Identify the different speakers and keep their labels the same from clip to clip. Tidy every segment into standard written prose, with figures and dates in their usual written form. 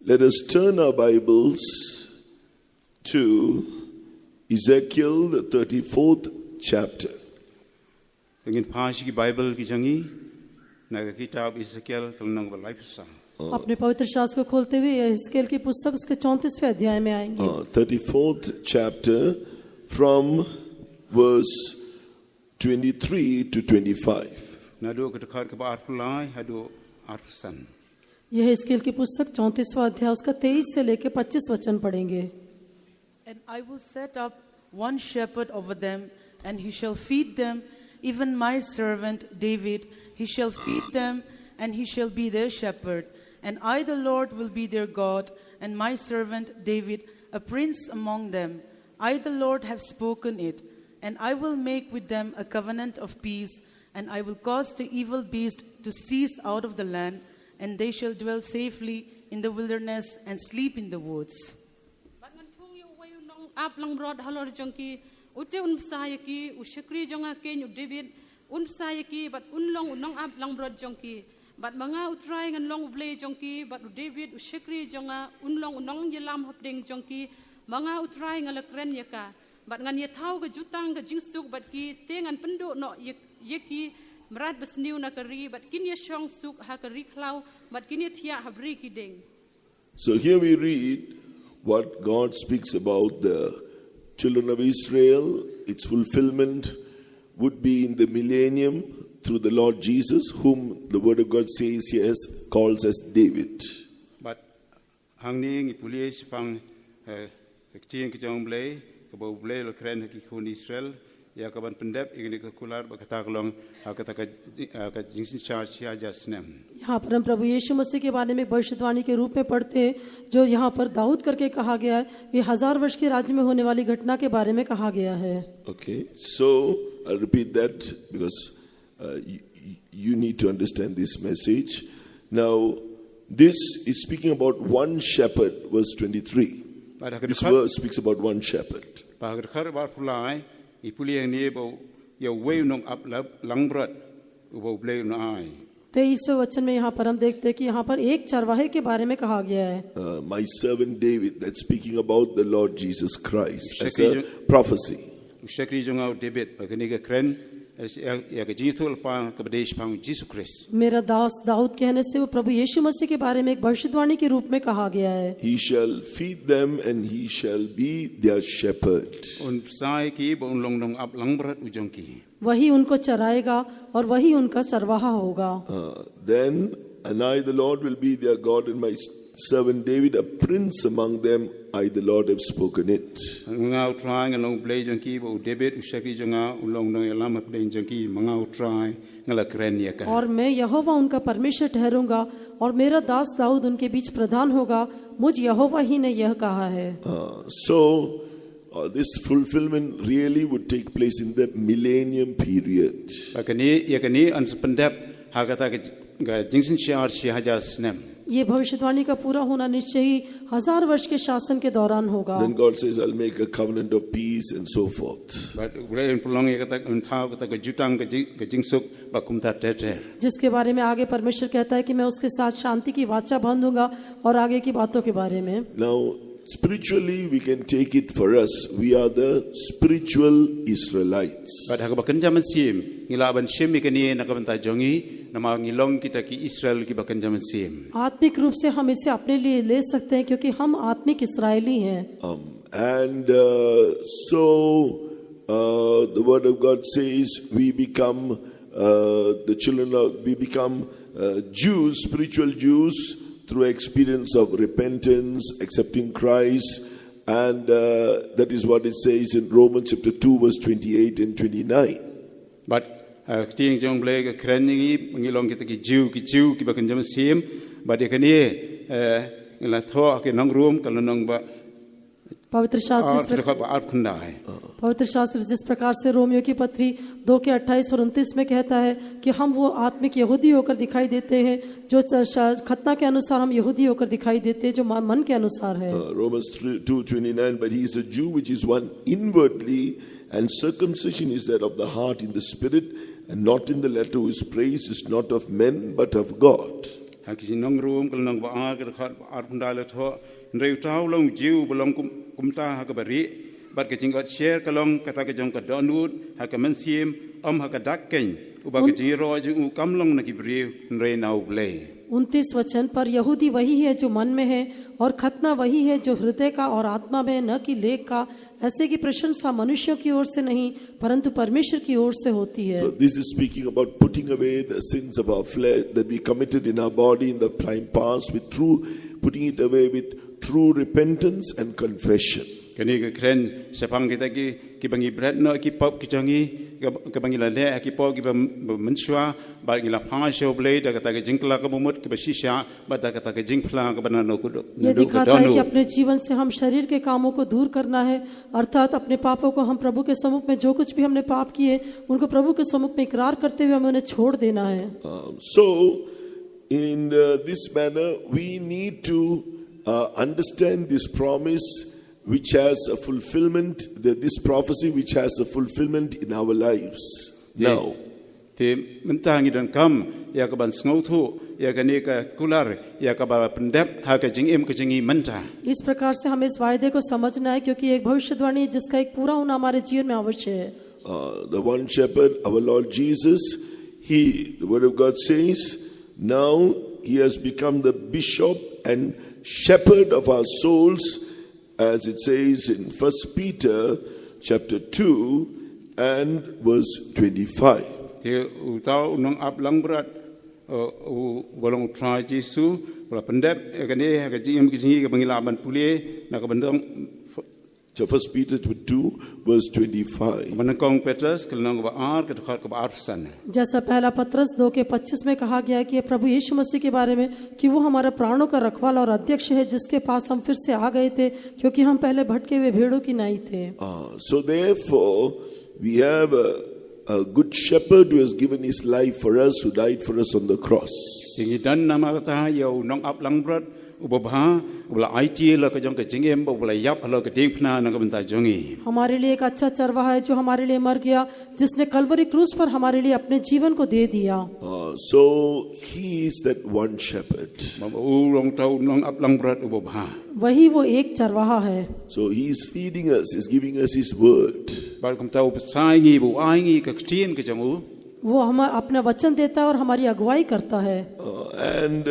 Speaker 1: Let us turn our Bibles to Ezekiel, the 34th chapter.
Speaker 2: Dengan pashi ki Bible ki jangi naga kitab Ezekiel kalnang balai pusa.
Speaker 3: अपने पवित्र शास्त्र को खोलते हुए यहेजकेल की पुस्तक उसके 34वें अध्याय में आएंगे.
Speaker 1: 34th chapter from verse 23 to 25.
Speaker 2: Nado kedekat ke baar pulai hado arsan.
Speaker 3: यहेजकेल की पुस्तक 34वां अध्याय उसका 23 से लेकर 25 वचन पढ़ेंगे.
Speaker 4: And I will set up one shepherd over them, and he shall feed them, even my servant David, he shall feed them, and he shall be their shepherd. And I, the Lord, will be their God, and my servant David, a prince among them. I, the Lord, have spoken it, and I will make with them a covenant of peace, and I will cause the evil beast to cease out of the land, and they shall dwell safely in the wilderness and sleep in the woods.
Speaker 5: Ap lang rod halor jongki ute unsayaki ushakri jonga ken David unsayaki but unlong unong ap lang rod jongki but mga utray ngan long ublay jongki but David ushakri jonga unlong unong yelam hapding jongki mga utray ngalakren yaka but ngan yathaw ga jutang ga jingsuk but ki tengan pendo no yeki mrat besniu nakari but kin yashong suk hakari klaw but kin yathia habri ki ding.
Speaker 1: So here we read what God speaks about the children of Israel. Its fulfillment would be in the millennium through the Lord Jesus, whom the Word of God says he calls as David.
Speaker 2: But hangning ipulish pang kecing kejong blay kebau blay lokren ki kun Israel ya kaban pendep ingin kekular berkata kelong kata ka jingsin charge ya jasnem.
Speaker 3: यहाँ पर हम प्रभु यीशु मसीह के बारे में एक भविष्यवाणी के रूप में पढ़ते हैं जो यहाँ पर दाऊद करके कहा गया है. ये 1000 वर्ष के राज्य में होने वाली घटना के बारे में कहा गया है.
Speaker 1: Okay, so I'll repeat that because you need to understand this message. Now, this is speaking about one shepherd, verse 23. This verse speaks about one shepherd.
Speaker 2: Ipuliang ni bau ya way nong up langbrat ubau blay no ai.
Speaker 3: 23वें वचन में यहाँ पर हम देखते हैं कि यहाँ पर एक चरवाहे के बारे में कहा गया है.
Speaker 1: My servant David, that's speaking about the Lord Jesus Christ as a prophecy.
Speaker 2: Ushakri jonga David bagani ka kren ya ka jisul pa ka badesh pang Jesus Christ.
Speaker 3: मेरा दास दाऊद कहने से वो प्रभु यीशु मसीह के बारे में एक भविष्यवाणी के रूप में कहा गया है.
Speaker 1: He shall feed them and he shall be their shepherd.
Speaker 2: Un sai ki bau long nong up langbrat ujong ki.
Speaker 3: वही उनको चराएगा और वही उनका चरवाहा होगा.
Speaker 1: Then and I the Lord will be their God, and my servant David a prince among them. I the Lord have spoken it.
Speaker 2: Ngau trying along blay jong ki bau David ushakri jonga ulong nong elam blay jong ki mangau try ngala kren ya ka.
Speaker 3: और मैं यहोवा उनका परमेश्वर ठहरूंगा और मेरा दास दाऊद उनके बीच प्रधान होगा. मुझ यहोवा ही ने यह कहा है.
Speaker 1: So this fulfillment really would take place in the millennium period.
Speaker 2: Bakani yakani ansependap hagata ga jingsin shiar shihajas nem.
Speaker 3: ये भविष्यवाणी का पूरा होना निश्चय ही 1000 वर्ष के शासन के दौरान होगा.
Speaker 1: Then God says, I'll make a covenant of peace and so forth.
Speaker 2: But prolong yakata unthaw kata ga jutang ga jingsuk bakumta tete.
Speaker 3: जिसके बारे में आगे परमेश्वर कहता है कि मैं उसके साथ शांति की वाचा बांधूंगा और आगे की बातों के बारे में.
Speaker 1: Now spiritually we can take it for us. We are the spiritual Israelites.
Speaker 2: But hagabakan jaman sim ngilaban sim ikani nakabanta jongi nama ngilong kita ki Israel ki bakan jaman sim.
Speaker 3: आत्मिक रूप से हम इसे अपने लिए ले सकते हैं क्योंकि हम आत्मिक इस्राएली हैं.
Speaker 1: And so the word of God says we become we become Jews, spiritual Jews, through experience of repentance, accepting Christ, and that is what it says in Romans chapter 2 verse 28 and 29.
Speaker 2: But ting jong blay ka krengi ngilong kita ki Jew ki bakan jaman sim but ikani ngila tho ke nong room kalonong ba
Speaker 3: पवित्र शास्त्र जिस प्रकार से Romeo की पत्री 2 के 28 और 29 में कहता है कि हम वो आत्मिक यहूदी होकर दिखाई देते हैं जो खतना के अनुसार हम यहूदी होकर दिखाई देते हैं जो मन के अनुसार है.
Speaker 1: Romans 2:29 but he is a Jew which is one inwardly, and circumcision is that of the heart in the spirit and not in the letter, whose praise is not of men but of God.
Speaker 2: haki nong room kal nong ba ka khat ar punda le tho reu tau long jiu belong kumta ha ka bari bat ka jingot share kalong kata ka jong ka donut ha ka mansim ha ka dak ken u ba ka ji ro ju kam long na ki bri re nau ble
Speaker 3: 29 वचन पर यहूदी वही है जो मन में है और खतना वही है जो हृदय का और आत्मा में, न कि लेख का। ऐसे की प्रशंसा मनुष्यों की ओर से नहीं परंतु परमेश्वर की ओर से होती है।
Speaker 1: So this is speaking about putting away the sins of our flesh that we committed in our body in the time past, with putting it away with true repentance and confession.
Speaker 2: Kani ka kren sapang kita ki bangi bread no ki pop ki changi ka bangi la le ki pop ki ba menswa ba ki la pha show blade da ka jinkla ka bumut ki ba shisha ba da ka jinkla ka bana no ku
Speaker 3: ये दिखाता है कि अपने जीवन से हम शरीर के कामों को दूर करना है, अर्थात अपने पापों को हम प्रभु के सम्मुख में जो कुछ भी हमने पाप किए उनको प्रभु के सम्मुख में इकरार करते हुए हमें उन्हें छोड़ देना है।
Speaker 1: So in this manner we need to understand this promise which has a fulfillment, this prophecy which has a fulfillment in our lives now.
Speaker 2: Te mentangi dan kam ya ka ban snau thu ya ka ne ka kular ya ka ba pendep ha ka jing em ka jingi menta.
Speaker 3: इस प्रकार से हमें इस वायदे को समझना है क्योंकि एक भविष्यवाणी है जिसका एक पूरा होना हमारे जीवन में अवश्य है।
Speaker 1: The one shepherd, our Lord Jesus, the word of God says, now he has become the bishop and shepherd of our souls, as it says in 1 Peter chapter 2 and verse 25.
Speaker 2: Te utau nang ap lang berat bolong try Jesu wala pendep ka ne ka jing ki jingi ka bangilaban puli na ka bandang.
Speaker 1: So 1 Peter 2 verse 25.
Speaker 2: Manakong Petrus kal nang ba ar ka khat ka ba arsan.
Speaker 3: जैसा पहला पत्रस 2:25 में कहा गया है कि प्रभु यीशु मसीह के बारे में कि वो हमारा प्राणों का रखवाला और अध्यक्ष है, जिसके पास हम फिर से आ गए थे क्योंकि हम पहले भटके हुए भेड़ों की नाई थे।
Speaker 1: So therefore we have a good shepherd who has given his life for us, who died for us on the cross.
Speaker 2: Tingi dan nama kata yo nong ap lang berat ubah ubah IT la ka jong ka jingem ubah yap la ka ding pna na ka benta jongi.
Speaker 3: हमारे लिए एक अच्छा चरवाहा है जो हमारे लिए मर गया, जिसने कलवरी क्रूस पर हमारे लिए अपने जीवन को दे दिया।
Speaker 1: So he is that one shepherd.
Speaker 2: Urong tau nong ap lang berat ubah.
Speaker 3: वही वो एक चरवाहा है।
Speaker 1: So he is feeding us, he is giving us his word.
Speaker 2: Bar kum tau saingi bu aingi ka tien ka jongu.
Speaker 3: वो हम अपना वचन देता है और हमारी अगुवाई करता है।
Speaker 1: And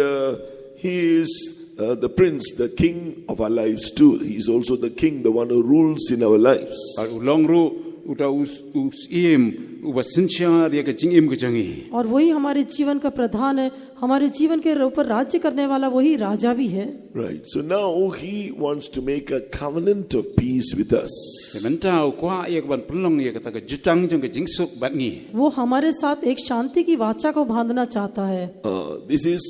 Speaker 1: he is the prince, the king of our lives too. He is also the king, the one who rules in our lives.
Speaker 2: Bar ulong ru uta us im ubah sincha dia ka jingem ka jongi.
Speaker 3: और वही हमारे जीवन का प्रधान है, हमारे जीवन के ऊपर राज्य करने वाला वही राजा भी है।
Speaker 1: Right. So now he wants to make a covenant of peace with us.
Speaker 2: Mentau kwa ia ka ban pulong ia kata ka jutang jong ka jingsuk bat ngi.
Speaker 3: वो हमारे साथ एक शांति की वाचा को बांधना चाहता है।
Speaker 1: This is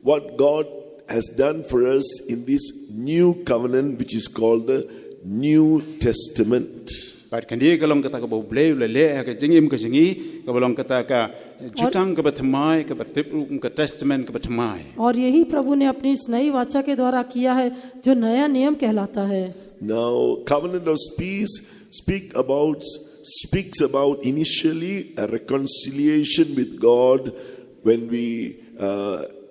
Speaker 1: what God has done for us in this new covenant, which is called the New Testament.
Speaker 2: Bat kandi kalong kata ka boble le ka jingim ka jingi ka bolong kata ka jutang ka batmai ka batip ka testament ka batmai.
Speaker 3: और यही प्रभु ने अपनी इस नई वाचा के द्वारा किया है जो नया नियम कहलाता है।
Speaker 1: Now, covenant of peace speaks about initially a reconciliation with God when we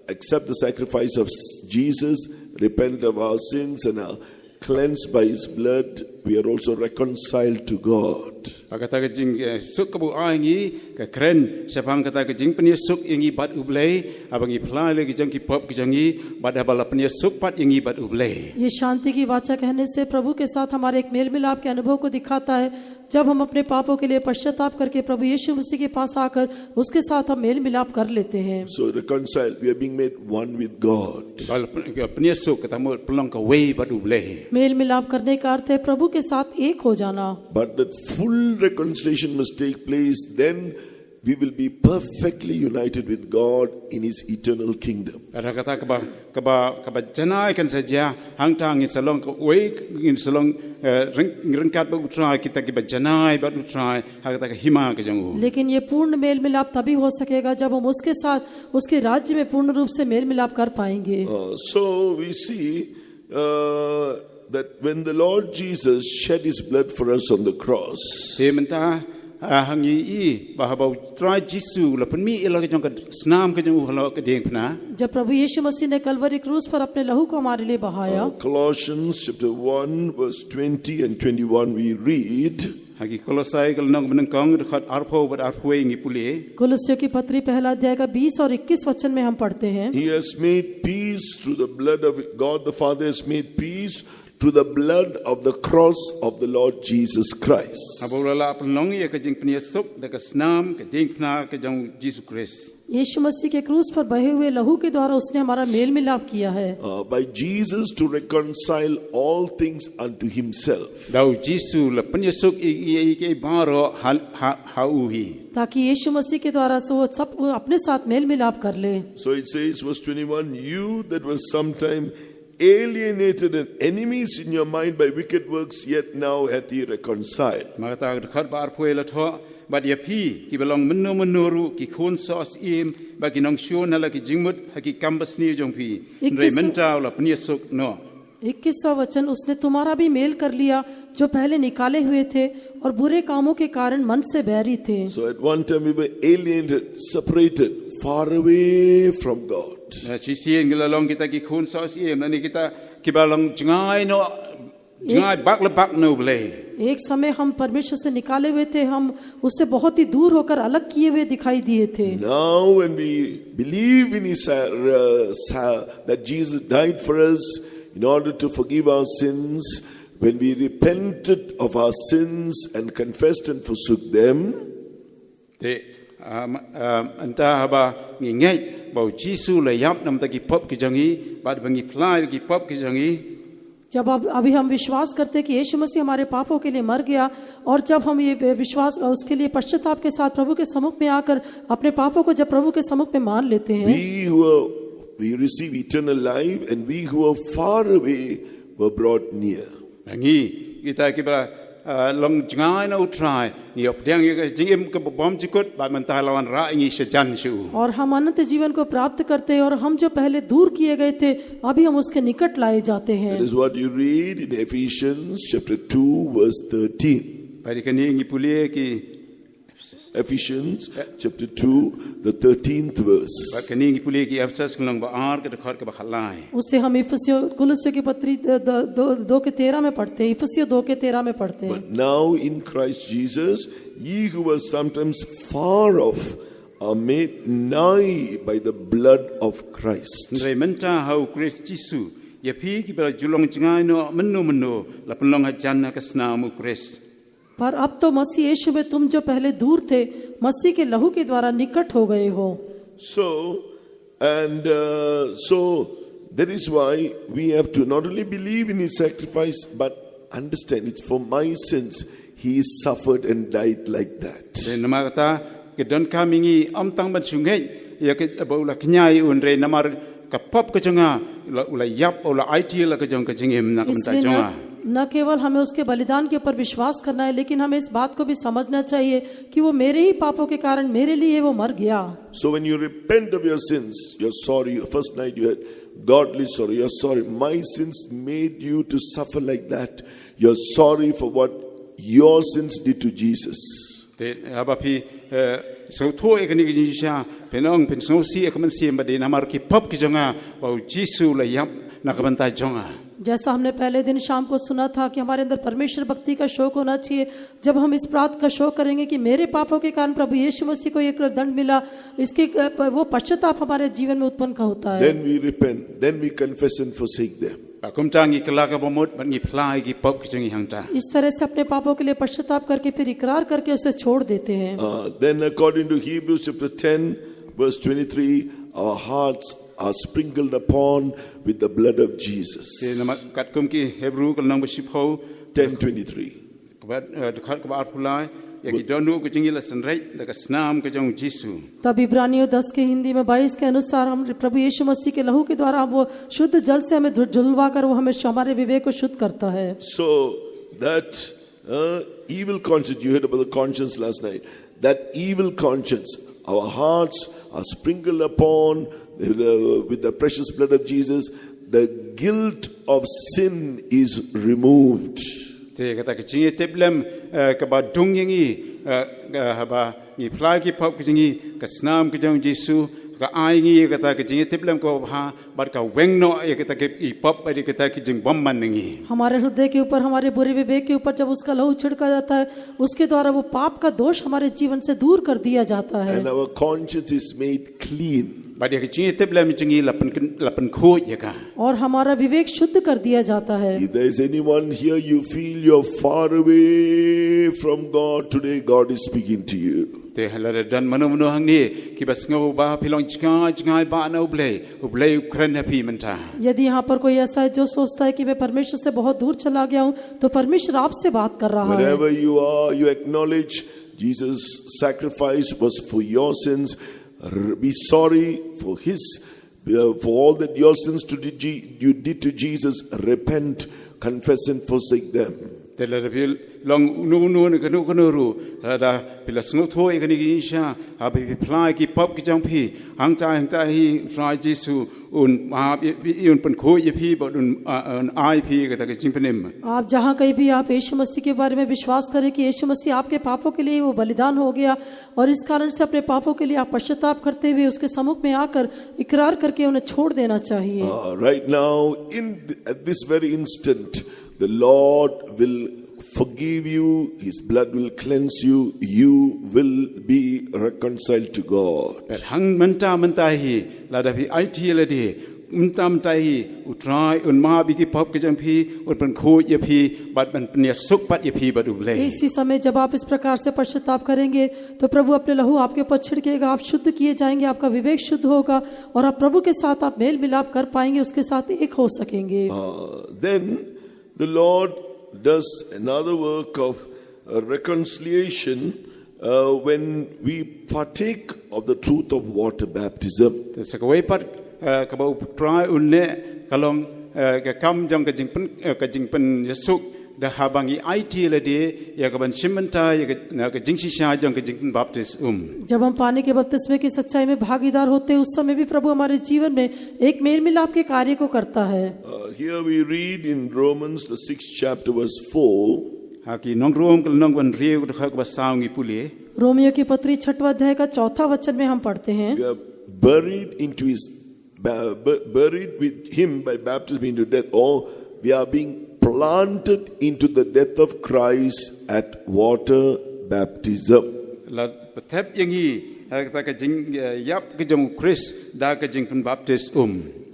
Speaker 1: accept the sacrifice of Jesus, repent of our sins, and are cleansed by his blood. We are also reconciled to God.
Speaker 2: Kata ka jing suk ka bu aingi ka kren sapang kata ka jing penia suk ingi bat ublei abangi phlai le ki jang ki pop ki jangi bat habala penia suk pat ingi bat ublei.
Speaker 3: ये शांति की वाचा कहने से प्रभु के साथ हमारे एक mail मिलाप के अनुभव को दिखाता है। जब हम अपने पापों के लिए पश्चाताप करके प्रभु यीशु मसीह के पास आकर उसके साथ हम मेल मिलाप कर लेते हैं।
Speaker 1: So reconciled, we are being made one with God.
Speaker 2: Bal penia suk kata mo pulong ka wei bat ublei.
Speaker 3: मेल मिलाप करने का अर्थ है प्रभु के साथ एक हो जाना।
Speaker 1: But that full reconciliation must take place, then we will be perfectly united with God in his eternal kingdom.
Speaker 2: Ada kata kaba janai kan saja hang tang in salong ka wei in salong ringkat ba utrai kita ki ba janai ba utrai ha kata ka hima ka jangu.
Speaker 3: लेकिन ये पूर्ण mail मिलाप तभी हो सकेगा जब हम उसके साथ उसके राज्य में पूर्ण रूप से मेल मिलाप कर पाएंगे।
Speaker 1: So we see that when the Lord Jesus shed his blood for us on the cross,
Speaker 2: Te menta hangi I bahaba try Jisu la penmi ila ke jong ka snam ke jong halo ke deng pna
Speaker 3: जब प्रभु यीशु मसीह ने कलवरी क्रूस पर अपने लहू को हमारे लिए बहाया,
Speaker 1: Colossians chapter 1 verse 20 and 21 we read,
Speaker 2: hagi kolosai kal nong beneng kong dekat arpo bat arpo ngi puli
Speaker 3: कुलुस्सियों की पत्री पहला अध्याय का 20 और 21 वचन में हम पढ़ते हैं,
Speaker 1: He has made peace through the blood of God the Father has made peace through the blood of the cross of the Lord Jesus Christ.
Speaker 2: abulala pelong ye ke jing pnia sup de ke snam ke deng pna ke jong Jisu Christ
Speaker 3: यीशु मसीह के क्रूस पर बहे हुए लहू के द्वारा उसने हमारा मेल मिलाप किया है,
Speaker 1: By Jesus to reconcile all things unto himself.
Speaker 2: dau Jisu la pnia suk I ke baro ha uhi
Speaker 3: ताकि यीशु मसीह के द्वारा से वो सब अपने साथ मेल मिलाप कर ले।
Speaker 1: So it says, verse 21, you that were sometime alienated and enemies in your mind by wicked works, yet now hath he reconciled.
Speaker 2: Magata dekat bar poe la tho bat ye phi ki belong menuru ki khon sos im ba ki nong shu na la ki jingmut ha ki kambas ni jong phi re menta la pnia suk no
Speaker 3: 21वां वचन, उसने तुम्हारा भी mail कर लिया जो पहले निकाले हुए थे और बुरे कामों के कारण मन से बैरी थे।
Speaker 1: So at one time we were alienated, separated, far away from God.
Speaker 2: chi sien gila long kita ki khon sos im na ni kita ki ba long jangai no jangai bak la bak no ble
Speaker 3: एक समय हम परमेश्वर से निकाले हुए थे, हम उससे बहुत ही दूर होकर अलग किए हुए दिखाई दिए थे।
Speaker 1: Now when we believe in his that Jesus died for us in order to forgive our sins, when we repented of our sins and confessed and forsook them,
Speaker 2: te anta ba ngi ngai bau Jisu la yap nam ta ki pop ki jangi ba bangi plai ki pop ki jangi
Speaker 3: जब अभी हम विश्वास करते हैं कि यीशु मसीह हमारे पापों के लिए मर गया, और जब हम ये विश्वास उसके लिए पश्चाताप के साथ प्रभु के सम्मुख में आकर अपने पापों को जब प्रभु के सम्मुख में मान लेते हैं,
Speaker 1: we receive eternal life, and we who are far away were brought near.
Speaker 2: ngi kita ki ba long jangai no try ni op dang ye jingim ke bom jikut ba man ta lawan ra ngi sejan shu
Speaker 3: और हम अनंत जीवन को प्राप्त करते हैं, और हम जो पहले दूर किए गए थे अभी हम उसके निकट लाए जाते हैं।
Speaker 1: That is what you read in Ephesians chapter 2 verse 13.
Speaker 2: ba di kani ngi pulie ki
Speaker 1: Ephesians chapter 2 the 13th
Speaker 2: ba
Speaker 1: verse.
Speaker 2: kani ngi pulie ki absas long ba ar ke dekhar ke ba khalai
Speaker 3: उससे हम कुलुस्सियों की पत्री 2 के 13 में पढ़ते हैं, इफिसियों 2 के 13 में पढ़ते हैं।
Speaker 1: But now in Christ Jesus, ye who were sometimes far off are made nigh by the blood of Christ.
Speaker 2: re menta hau Christ Jisu ye phi ki ba julong jangai no menno la pelong ha jan ka sna mu Christ
Speaker 3: पर अब तो मसीह यीशु में तुम जो पहले दूर थे मसीह के लहू के द्वारा निकट हो गए हो।
Speaker 1: So that is why we have to not only believe in his sacrifice, but understand it's for my sins. He suffered and died like that.
Speaker 2: re namata ke don kamingi am tang ban sungai ya ke ba la knyai un re namar ka pop ka janga la yap o la it la ka jong ka jingim na ka ta
Speaker 3: इसलिए
Speaker 2: jonga
Speaker 3: न केवल हमें उसके बलिदान के ऊपर विश्वास करना है, लेकिन हमें इस बात को भी समझना चाहिए कि वो मेरे ही पापों के कारण मेरे लिए वो मर गया।
Speaker 1: So when you repent of your sins, you're sorry. First night you had godly sorrow. You're sorry. My sins made you to suffer like that. You're sorry for what your sins did to Jesus.
Speaker 2: te aba phi so tho e kani ji sha penong pen so si e kaman si ba de namar ki pop ki jonga ba Jisu la yap na ka ban ta jonga
Speaker 3: जैसा हमने पहले दिन शाम को सुना था कि हमारे अंदर परमेश्वर भक्ति का शौक होना चाहिए, जब हम इस बात का शौक करेंगे कि मेरे पापों के कारण प्रभु यीशु मसीह को एक दंड मिला, इसके वो पश्चाताप हमारे जीवन में उत्पन्न का होता है।
Speaker 1: Then we repent. Then we confess and forsake them.
Speaker 2: ba kum tangi kala ka bomot ban ngi plai ki pop ki jongi hang ta
Speaker 3: इस तरह से अपने पापों के लिए पश्चाताप करके फिर इकरार करके उसे छोड़ देते हैं।
Speaker 1: Then according to Hebrews chapter 10 verse 23, our hearts are sprinkled upon with the blood of Jesus.
Speaker 2: te nama kat kum ki Hebrew kal nang ba shipho
Speaker 1: 10:23.
Speaker 2: ka ba dekhar ka ba pulai ya ki donu ku jingi la sanrai la ka snam ka jong Jisu
Speaker 3: तब इब्रानियों 10 के हिंदी में 22 के अनुसार हम प्रभु यीशु मसीह के लहू के द्वारा हम वो शुद्ध जल से हमें धुलवा कर वो हमें हमारे विवेक को शुद्ध करता है।
Speaker 1: So that evil conscience, you heard about the conscience last night. That evil conscience, our hearts are sprinkled upon with the precious blood of Jesus. The guilt of sin is removed.
Speaker 2: te kata ke jingi teblem ka ba dong yangi haba ngi plai ki pop ki jingi kasnam ki jong Jesu ka ai ngi kata ki jingi tiplem ko ha bar ka wengno ye kata ki I pop adi kata ki jing bom man ngi
Speaker 3: हमारे हृदय के ऊपर हमारे बुरे विवेक के ऊपर जब उसका लहू छिड़का जाता है उसके द्वारा वो पाप का दोष हमारे जीवन से दूर कर दिया जाता है
Speaker 1: and our conscience is made clean.
Speaker 2: bar ye ki jingi tiplem jingi lapan khu ye ka
Speaker 3: और हमारा विवेक शुद्ध कर दिया जाता है
Speaker 1: If there is anyone here, you feel you're far away from God, today God is speaking to you.
Speaker 2: te halare dan manu hang ni ki bas ngau ba pilong chngai ba na uble ukren happy manta
Speaker 3: यदि यहाँ पर कोई ऐसा है जो सोचता है कि मैं परमेश्वर से बहुत दूर चला गया हूँ तो परमेश्वर आपसे बात कर रहा है
Speaker 1: Wherever you are, you acknowledge Jesus' sacrifice was for your sins. Be sorry for for all that your sins you did to Jesus. Repent, confess and forsake them.
Speaker 2: te la bil long nu kanu ru da pila sngo thoi kani gi sha ha bi apply ki pop ki jong phi hang ta hi try Jesu un ma un pen kho ye phi ba un ai phi ka ta ki jing penem
Speaker 3: आप जहाँ कहीं भी आप यीशु मसीह के बारे में विश्वास करें कि यीशु मसीह आपके पापों के लिए वो बलिदान हो गया और इस कारण से अपने पापों के लिए आप पश्चाताप करते हुए उसके सम्मुख में आकर इकरार करके उन्हें छोड़ देना चाहिए
Speaker 1: Right now, at this very instant, the Lord will forgive you. His blood will cleanse you. You will be reconciled to God.
Speaker 2: per hang manta hi la da bi ai thi la de manta hi utrai un ma bi ki pop ki jong phi un pen kho ye phi bat ban pen suk pat ye phi ba du ble
Speaker 3: इसी समय जब आप इस प्रकार से पश्चाताप करेंगे तो प्रभु अपने लहू आपके ऊपर छिड़केगा आप शुद्ध किए जाएंगे आपका विवेक शुद्ध होगा और आप प्रभु के साथ आप मेल मिलाप कर पाएंगे उसके साथ एक हो सकेंगे
Speaker 1: Then the Lord does another work of reconciliation when we partake of the truth of water baptism.
Speaker 2: te sakawai pat ka ba utrai un ne kalong ka kam jong ka jing pen yesuk da habangi IT la de ya ka ban shimanta ya ka jing shisha jong ka jing baptist
Speaker 3: जब हम पानी के बपतिस्मे की सच्चाई में भागीदार होते हैं उस समय भी प्रभु हमारे जीवन में एक मेल मिलाप के कार्य को करता है
Speaker 1: Here we read in Romans, the 6th chapter, verse 4.
Speaker 2: ha ki nong rom kal nong ban riu ka ba saungi puli
Speaker 3: Romeo की पत्री 6वां अध्याय का 4था वचन में हम पढ़ते हैं
Speaker 1: We are buried with him by baptism into death, or we are being planted into the death of Christ at water baptism.
Speaker 2: la patep yangi ta ka jing yap ka jong chris da ka jing pen baptist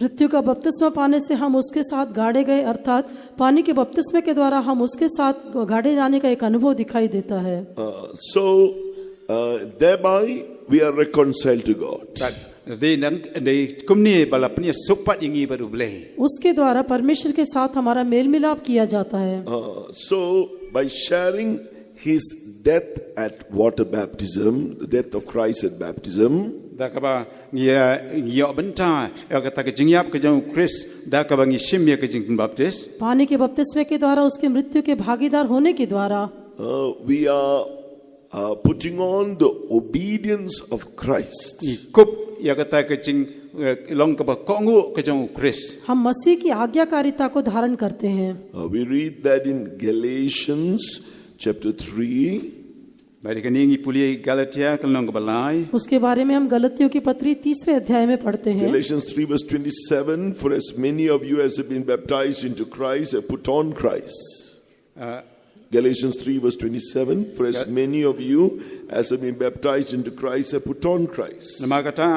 Speaker 3: मृत्यु का बपतिस्मा पाने से हम उसके साथ गाड़े गए अर्थात पानी के बपतिस्मे के द्वारा हम उसके साथ गाड़े जाने का एक अनुभव दिखाई देता है
Speaker 1: Thereby we are reconciled to God.
Speaker 2: de nang de kumni balapni sukpat yangi ba du ble
Speaker 3: उसके द्वारा परमेश्वर के साथ हमारा मेल मिलाप किया जाता है
Speaker 1: So by sharing his death at water baptism, the death of Christ at baptism,
Speaker 2: da ka ba ngia benta ka ta ka jing yap ka jong chris da ka ba ngi shim ya ka jing pen baptist
Speaker 3: पानी के बपतिस्मे के द्वारा उसके मृत्यु के भागीदार होने के द्वारा
Speaker 1: we are putting on the obedience of Christ.
Speaker 2: I kup ya ka ta ka jing long ka ba kongu ka jong chris
Speaker 3: हम मसीह की आज्ञाकारिता को धारण करते हैं
Speaker 1: We read that in Galatians chapter 3.
Speaker 2: bari ka ningi puli galatia kal nong ka balai
Speaker 3: उसके बारे में हम गलतियों की पत्री 3 अध्याय में पढ़ते हैं
Speaker 1: Galatians 3 verse 27. For as many of you as have been baptized into Christ have put on Christ. Galatians 3 verse 27. For as many of you as have been baptized into Christ have put on Christ.
Speaker 2: namakata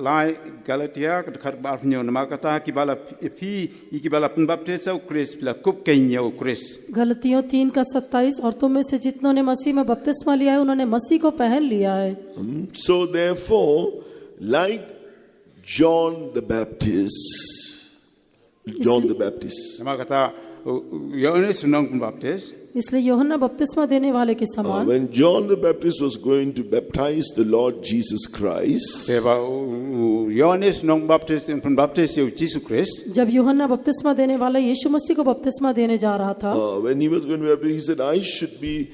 Speaker 2: lai galatia ka khar ba nyo namakata ki bala phi ki bala pen baptist au chris pla kup kenya au chris
Speaker 3: गलतियों 3 का 27 और तुम में से जितनों ने मसीह में बपतिस्मा लिया है उन्होंने मसीह को पहन लिया है
Speaker 1: So therefore, like John the Baptist,
Speaker 2: namakata yohanes nong pen baptist
Speaker 3: इसलिए यूहन्ना बपतिस्मा देने वाले के समान
Speaker 1: when John the Baptist was going to baptize the Lord Jesus Christ,
Speaker 2: te ba yohanes nong baptist pen baptist eu jesus christ
Speaker 3: जब यूहन्ना बपतिस्मा देने वाला यीशु मसीह को बपतिस्मा देने जा रहा था
Speaker 1: when he was going to be baptized, he said, I should be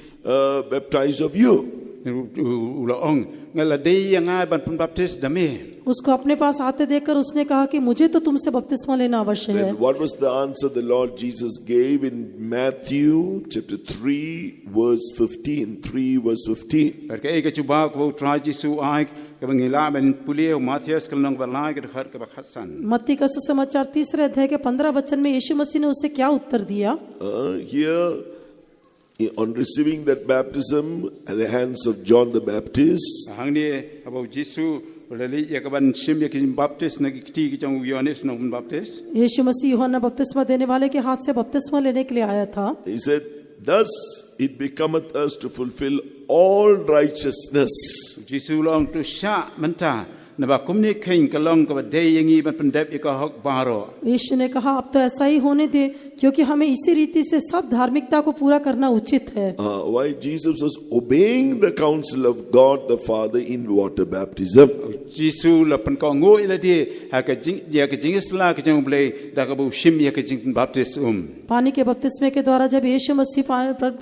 Speaker 1: baptized of you.
Speaker 2: ula ong ngala dei yang ai ban pun baptis dame
Speaker 3: उसको अपने पास आते देखकर उसने कहा कि मुझे तो तुमसे बपतिस्मा लेना अवश्य है।
Speaker 1: Then what was the answer the Lord Jesus gave in Matthew chapter 3 verse 15? 3 verse 15.
Speaker 2: perke e ke chuba ko try Jesu ai ke bangila ben pulie Matthias kalong balai ke khar ke bakhasan
Speaker 3: मत्ती का सुसमाचार 3 अध्याय के 15 वचन में यीशु मसीह ने उससे क्या उत्तर दिया?
Speaker 1: Here, on receiving that baptism at the hands of John the Baptist,
Speaker 2: hangni abo Jesu lali ya kaban sim ya kin baptist na ki ki chong Yohanes no baptist
Speaker 3: यीशु मसीह यूहन्ना बपतिस्मा देने वाले के हाथ से बपतिस्मा लेने के लिए आया था।
Speaker 1: he said, "Thus it becometh us to fulfill all righteousness."
Speaker 2: Jesu long tu sha menta na ba kumni khin kalong ka dei yangi ban pandep ka hok baro
Speaker 3: यीशु ने कहा अब तो ऐसा ही होने दे क्योंकि हमें इसी रीति से सब धार्मिकता को पूरा करना उचित है।
Speaker 1: Why Jesus was obeying the counsel of God the Father in water baptism.
Speaker 2: Jesu la pan ko ngo ila di ha ka jing ya ka jing sla ka jong ble da ka bu shim ya ka jing baptist
Speaker 3: पानी के बपतिस्मे के द्वारा जब यीशु मसीह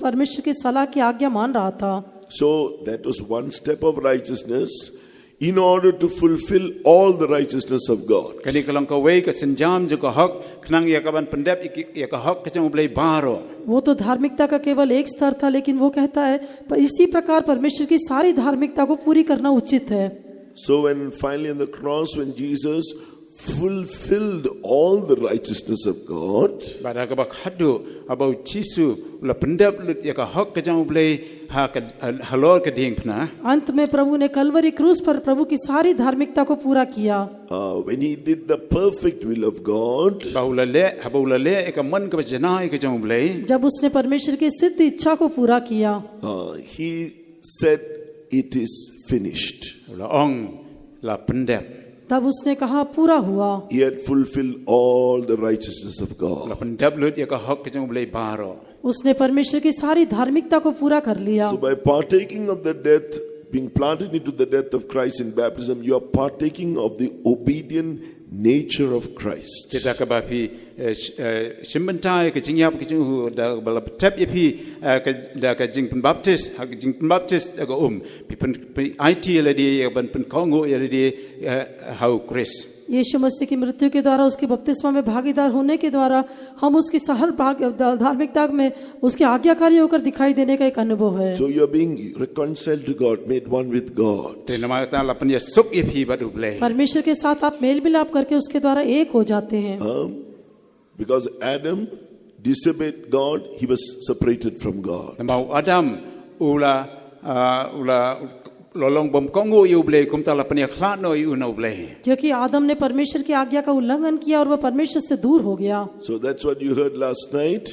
Speaker 3: परमेश्वर की सलाह की आज्ञा मान रहा था,
Speaker 1: So that was one step of righteousness in order to fulfill all the righteousness of God.
Speaker 2: kani kalong ka wei ka sinjam jo ka hok knang ya ka ban pandep ya ka hok ka jong ble baro
Speaker 3: वो तो धार्मिकता का केवल एक स्तर था, लेकिन वो कहता है पर इसी प्रकार परमेश्वर की सारी धार्मिकता को पूरी करना उचित है।
Speaker 1: So when finally on the cross, when Jesus fulfilled all the righteousness of God,
Speaker 2: bada ka bakhadu about Jesu la pandep lut ya ka hok ka jong ble ha ka halor ka ding phna
Speaker 3: अंत में प्रभु ने कलवरी क्रूस पर प्रभु की सारी धार्मिकता को पूरा किया।
Speaker 1: when he did the perfect will of God,
Speaker 2: baula le ka man ka janai ka jong ble
Speaker 3: जब उसने परमेश्वर की सिद्ध इच्छा को पूरा किया,
Speaker 1: he said, "It is finished."
Speaker 2: la ong la pandep
Speaker 3: तब उसने कहा पूरा हुआ।
Speaker 1: He had fulfilled all the righteousness of
Speaker 2: la
Speaker 1: God.
Speaker 2: pandep lut ya ka hok ka jong ble baro
Speaker 3: उसने परमेश्वर की सारी धार्मिकता को पूरा कर लिया।
Speaker 1: So by partaking of the death, being planted into the death of Christ in baptism, you are partaking of the obedient nature of Christ.
Speaker 2: kita ka ba phi simbantai ka jingyap ka jong da bala tap ya phi ka da ka jing baptist ha jing baptist ka pi pen it la di ya ban pen kongo ya di how Chris
Speaker 3: यीशु मसीह की मृत्यु के द्वारा उसके बपतिस्मा में भागीदार होने के द्वारा हम उसकी हर धार्मिकता में उसके आज्ञाकारी होकर दिखाई देने का एक अनुभव है।
Speaker 1: So you are being reconciled to God, made one with God.
Speaker 2: te nama ta la pan ya suk ya phi ba du ble
Speaker 3: परमेश्वर के साथ आप मेल मिलाप करके उसके द्वारा एक हो जाते हैं।
Speaker 1: Because Adam disobeyed God, he was separated from God.
Speaker 2: mau Adam ula lolong bom kongo yu ble kum ta la pan ya khla no yu no ble
Speaker 3: क्योंकि आदम ने परमेश्वर की आज्ञा का उल्लंघन किया और वह परमेश्वर से दूर हो गया।
Speaker 1: So that's what you heard last night.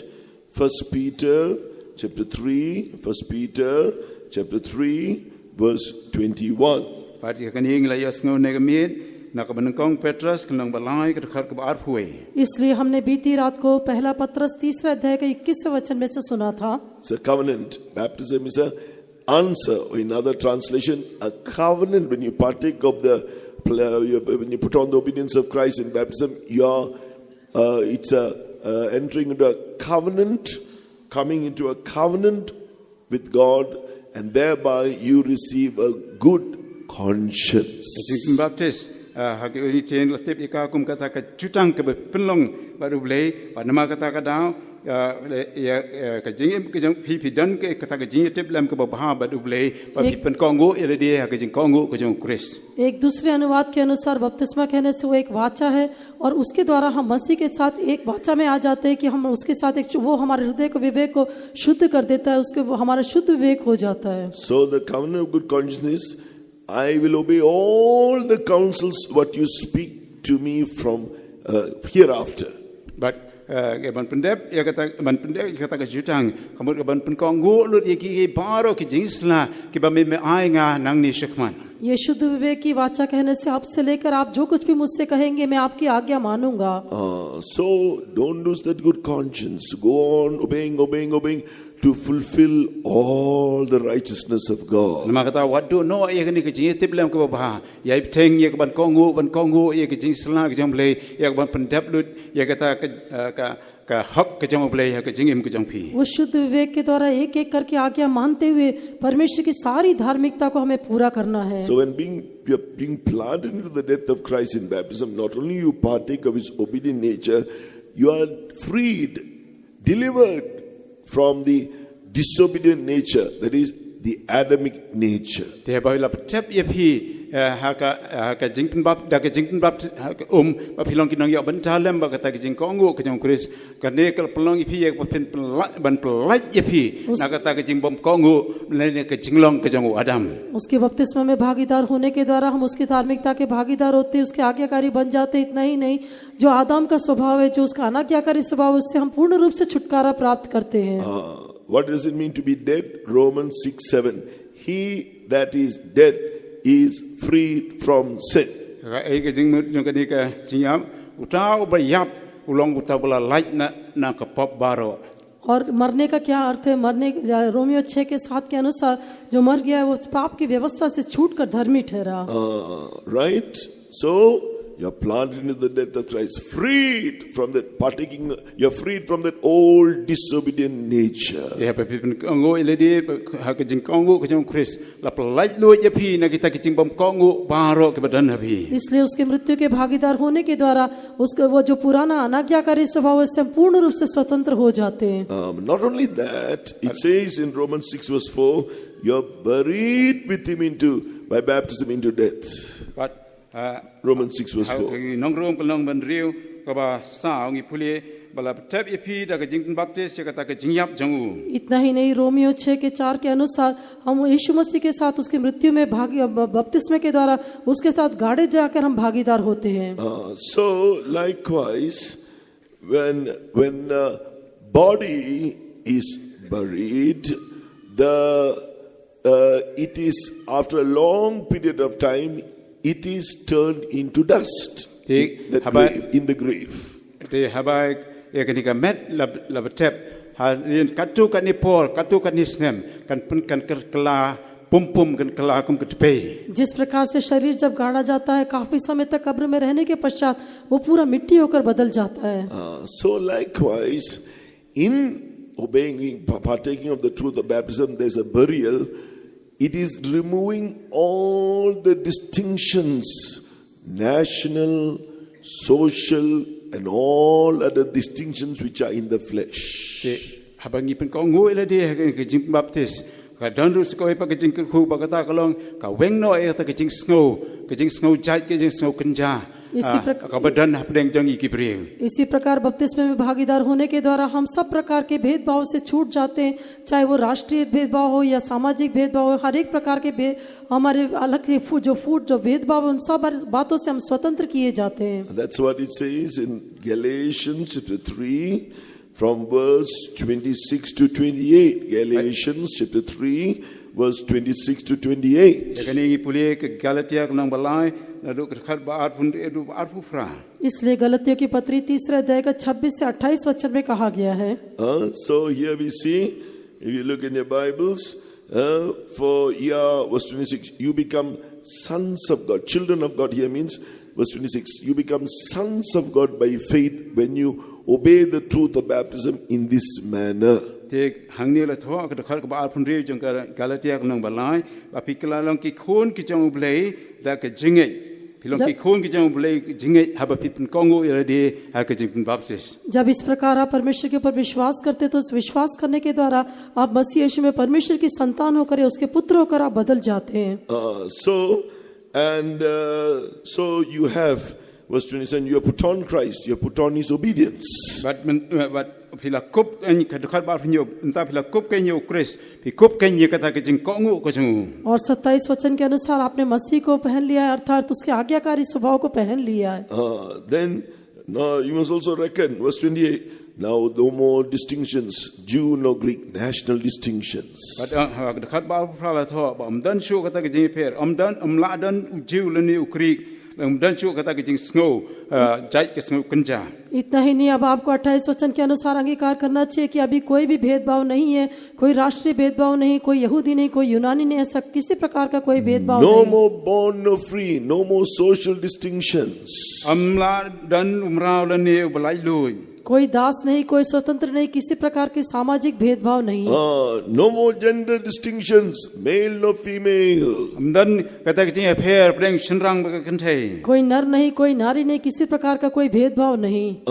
Speaker 1: 1 Peter chapter 3, 1 Peter chapter 3 verse 21.
Speaker 2: ba ti ka ning la yas ngo ne ga mit na ka ban kong Petrus kan ba lai ka khar ka ar phuai
Speaker 3: इसलिए हमने बीती रात को पहला पत्रस 3 अध्याय के 21वें वचन में से सुना था।
Speaker 1: It's a covenant. Baptism is a answer, or in other translation, a covenant. When you partake of when you put on the obedience of Christ in baptism, it's entering into a covenant, coming into a covenant with God, and thereby you receive a good conscience.
Speaker 2: jing baptist ha ke ri chen la tep ka kum ka ta ka chutang ka penlong ba du ble ba nama ka ta ka dau ya ka jing ka jang phi dan ka ta ka jing tep lam ka ba ba du ble ba phi pen kongo ere de ha ka jing kongo ka jong Chris
Speaker 3: एक दूसरे अनुवाद के अनुसार बपतिस्मा कहने से वो एक वाचा है और उसके द्वारा हम मसीह के साथ एक वाचा में आ जाते हैं कि हम उसके साथ एक वो हमारे हृदय को विवेक को शुद्ध कर देता है, उसके वो हमारा शुद्ध विवेक हो जाता है।
Speaker 1: So the covenant of good conscience is, I will obey all the counsels what you speak to me from hereafter.
Speaker 2: but ban pendep ya kata ban pendep kata ka jutang kamut ban pen kongo lut ya ki baro ki jing sla ki ba me ai nga nang ni shakman
Speaker 3: ये शुद्ध विवेक की वाचा कहने से अब से लेकर आप जो कुछ भी मुझसे कहेंगे मैं आपकी आज्ञा मानूंगा।
Speaker 1: So don't lose that good conscience. Go on obeying to fulfill all the righteousness of God.
Speaker 2: nama kata wadu no ya ni ki jing tip lam ka ba ya teng ya ban kongo ya ki jing sla ki jong ble ya ban pendep lut ya kata ka ka hak ka jong blei ha ka jingim ka jong phi
Speaker 3: वो शुद्ध विवेक के द्वारा एक एक करके आज्ञा मानते हुए परमेश्वर की सारी धार्मिकता को हमें पूरा करना है।
Speaker 1: So when you are being planted into the death of Christ in baptism, not only you partake of his obedient nature, you are freed, delivered from the disobedient nature, that is the Adamic nature.
Speaker 2: te ba la tep ye phi ha ka jing pin bab da ka jing pin bab ba phi long ki nong ya ban ta lem ba ka ta ka jing ko ngu ka jong Chris ka ne ka plong ye phi ye ba pin ban plai ye phi na ka ta ka jing bom ko ngu ne ka jing long ka jong Adam
Speaker 3: उसके बपतिस्मा में भागीदार होने के द्वारा हम उसकी धार्मिकता के भागीदार होते हैं, उसके आज्ञाकारी बन जाते। इतना ही नहीं, जो आदम का स्वभाव है, जो उसका अनाज्ञाकारी स्वभाव है, उससे हम पूर्ण रूप से छुटकारा प्राप्त करते हैं।
Speaker 1: What does it mean to be dead? Romans 6:7. He that is dead is freed from sin.
Speaker 2: ka ai ka jing jong ka ni ka jing yam utau ba yap ulong utau bala light na ka pop baro
Speaker 3: और मरने का क्या अर्थ है? मरने Romeo 6 के 7 के अनुसार जो मर गया है वो उस पाप की व्यवस्था से छूटकर धर्मी ठहरा।
Speaker 1: Right? So you're planted into the death of Christ, freed from that partaking. You're freed from that old disobedient nature.
Speaker 2: ya pa pin ngo ile di ha ka jing ko ngu ka jong Chris la plai lu ye phi na kita ka jing bom ko ngu baro ke badan ha phi
Speaker 3: इसलिए उसके मृत्यु के भागीदार होने के द्वारा उसका वो जो पुराना अनाज्ञाकारी स्वभाव है, उससे हम पूर्ण रूप से स्वतंत्र हो जाते हैं।
Speaker 1: Not only that, it says in Romans 6 verse 4, you're buried with him by baptism into death.
Speaker 2: but
Speaker 1: Romans 6 verse 4.
Speaker 2: nong rom ka long ban riu ka ba sa ngi phuli bala tep ye phi da ka jing baptist ya ka ta ka jing yap jong u
Speaker 3: इतना ही नहीं, Romeo 6 के 4 के अनुसार हम यीशु मसीह के साथ उसकी मृत्यु में बपतिस्मे के द्वारा उसके साथ गाड़े जाकर हम भागीदार होते हैं।
Speaker 1: So likewise, when body is buried, it is after a long period of time, it is turned into dust in the grave.
Speaker 2: te habai ya ka ni ka met la tep ha rin katu ka ni por katu ka ni snem kan pun kan kala pum kan kala kum ka pe
Speaker 3: जिस प्रकार से शरीर जब गाड़ा जाता है, काफी समय तक कब्र में रहने के पश्चात वो पूरा मिट्टी होकर बदल जाता है।
Speaker 1: So likewise, in obeying, partaking of the truth of baptism, there's a burial. It is removing all the distinctions, national, social, and all other distinctions which are in the flesh.
Speaker 2: te habangi pen ko ngu ile di ka jing baptist ka don ru ko pa ka jing khu ba ka ta ka long ka weng no e ta ka jing snow jai ka jing snow kanja ka badan hapdeng jang ki prieng
Speaker 3: इसी प्रकार बपतिस्मे में भागीदार होने के द्वारा हम सब प्रकार के भेदभाव से छूट जाते हैं, चाहे वो राष्ट्रीय भेदभाव हो या सामाजिक भेदभाव हो। हर एक प्रकार के हमारे अलग जो भेदभाव उन सब बातों से हम स्वतंत्र किए जाते हैं।
Speaker 1: That's what it says in Galatians chapter 3 from verse 26 to 28. Galatians chapter 3 verse 26 to 28.
Speaker 2: ya ka ni puli ka galatia ka nang balai na ru ka khat ba ar pun edu ar pu fra
Speaker 3: इसलिए गलतियों की पत्री 3 अध्याय का 26 से 28 वचन में कहा गया है।
Speaker 1: So here we see, if you look in your Bibles, verse 26, you become sons of God. Children of God here means, verse 26, you become sons of God by faith when you obey the truth of baptism in this manner.
Speaker 2: te hangni la tho ka khar ka ba ar pun ri jong ka galatia ka nang balai ba pikla long ki khon ki jong blei da ka jingai pilong ki khon ki jong blei jingai haba pipin kongo ira de ha ka jing baptist
Speaker 3: जब इस प्रकार आप परमेश्वर के ऊपर विश्वास करते तो उस विश्वास करने के द्वारा आप मसीह यीशु में परमेश्वर की संतान होकर या उसके पुत्र होकर आप बदल जाते हैं।
Speaker 1: So you have, verse 27, you have put on Christ, you have put on his obedience.
Speaker 2: but pila kop ani ka khar ba phinyo nta pila kop ke nyo Chris pi kop ke nyi ka ta ka jing kongo ko jung
Speaker 3: और 27 वचन के अनुसार आपने मसीह को पहन लिया है, अर्थात उसके आज्ञाकारी स्वभाव को पहन लिया है।
Speaker 1: Then now you must also reckon, verse 28, now no more distinctions, Jew no Greek, national distinctions.
Speaker 2: but khar ba phra la tho ba dan shu ka ta ka jing pher dan la dan jiu le ni ukri dan shu ka ta ka jing snow jai ka snow kanja
Speaker 3: इतना ही नहीं, अब आपको 28 वचन के अनुसार अंगीकार करना चाहिए कि अभी कोई भी भेदभाव नहीं है, कोई राष्ट्रीय भेदभाव नहीं, कोई यहूदी नहीं, कोई यूनानी नहीं, ऐसा किसी प्रकार का कोई भेदभाव
Speaker 1: No
Speaker 3: नहीं।
Speaker 1: more bond, no free, no more social distinctions.
Speaker 2: amla dan umrao le ni ubalai lui
Speaker 3: कोई दास नहीं, कोई स्वतंत्र नहीं, किसी प्रकार के सामाजिक भेदभाव नहीं।
Speaker 1: No more gender distinctions, male nor female.
Speaker 2: amdan kata kiting apher preng shinrang ba kan thai
Speaker 3: कोई नर नहीं, कोई नारी नहीं, किसी प्रकार का कोई भेदभाव नहीं।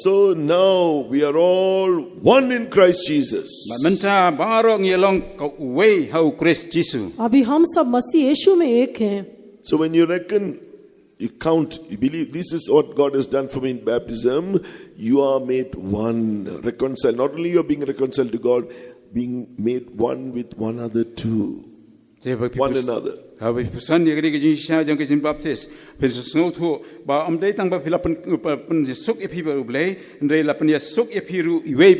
Speaker 1: So now we are all one in Christ Jesus.
Speaker 2: menta baro ngialong ka wei hau Christ Jesus
Speaker 3: अभी हम सब मसीह यीशु में एक हैं।
Speaker 1: So when you reckon, you count, you believe this is what God has done for me in baptism, you are made one, reconciled. Not only you are being reconciled to God, being made one with one another too. One another.
Speaker 2: Habi pusan ye gri gin sha jang gin baptist pin sno thu ba am dei tang ba phila pen suk e phi ba ublei ndrei la pen ya suk e phi ru iwei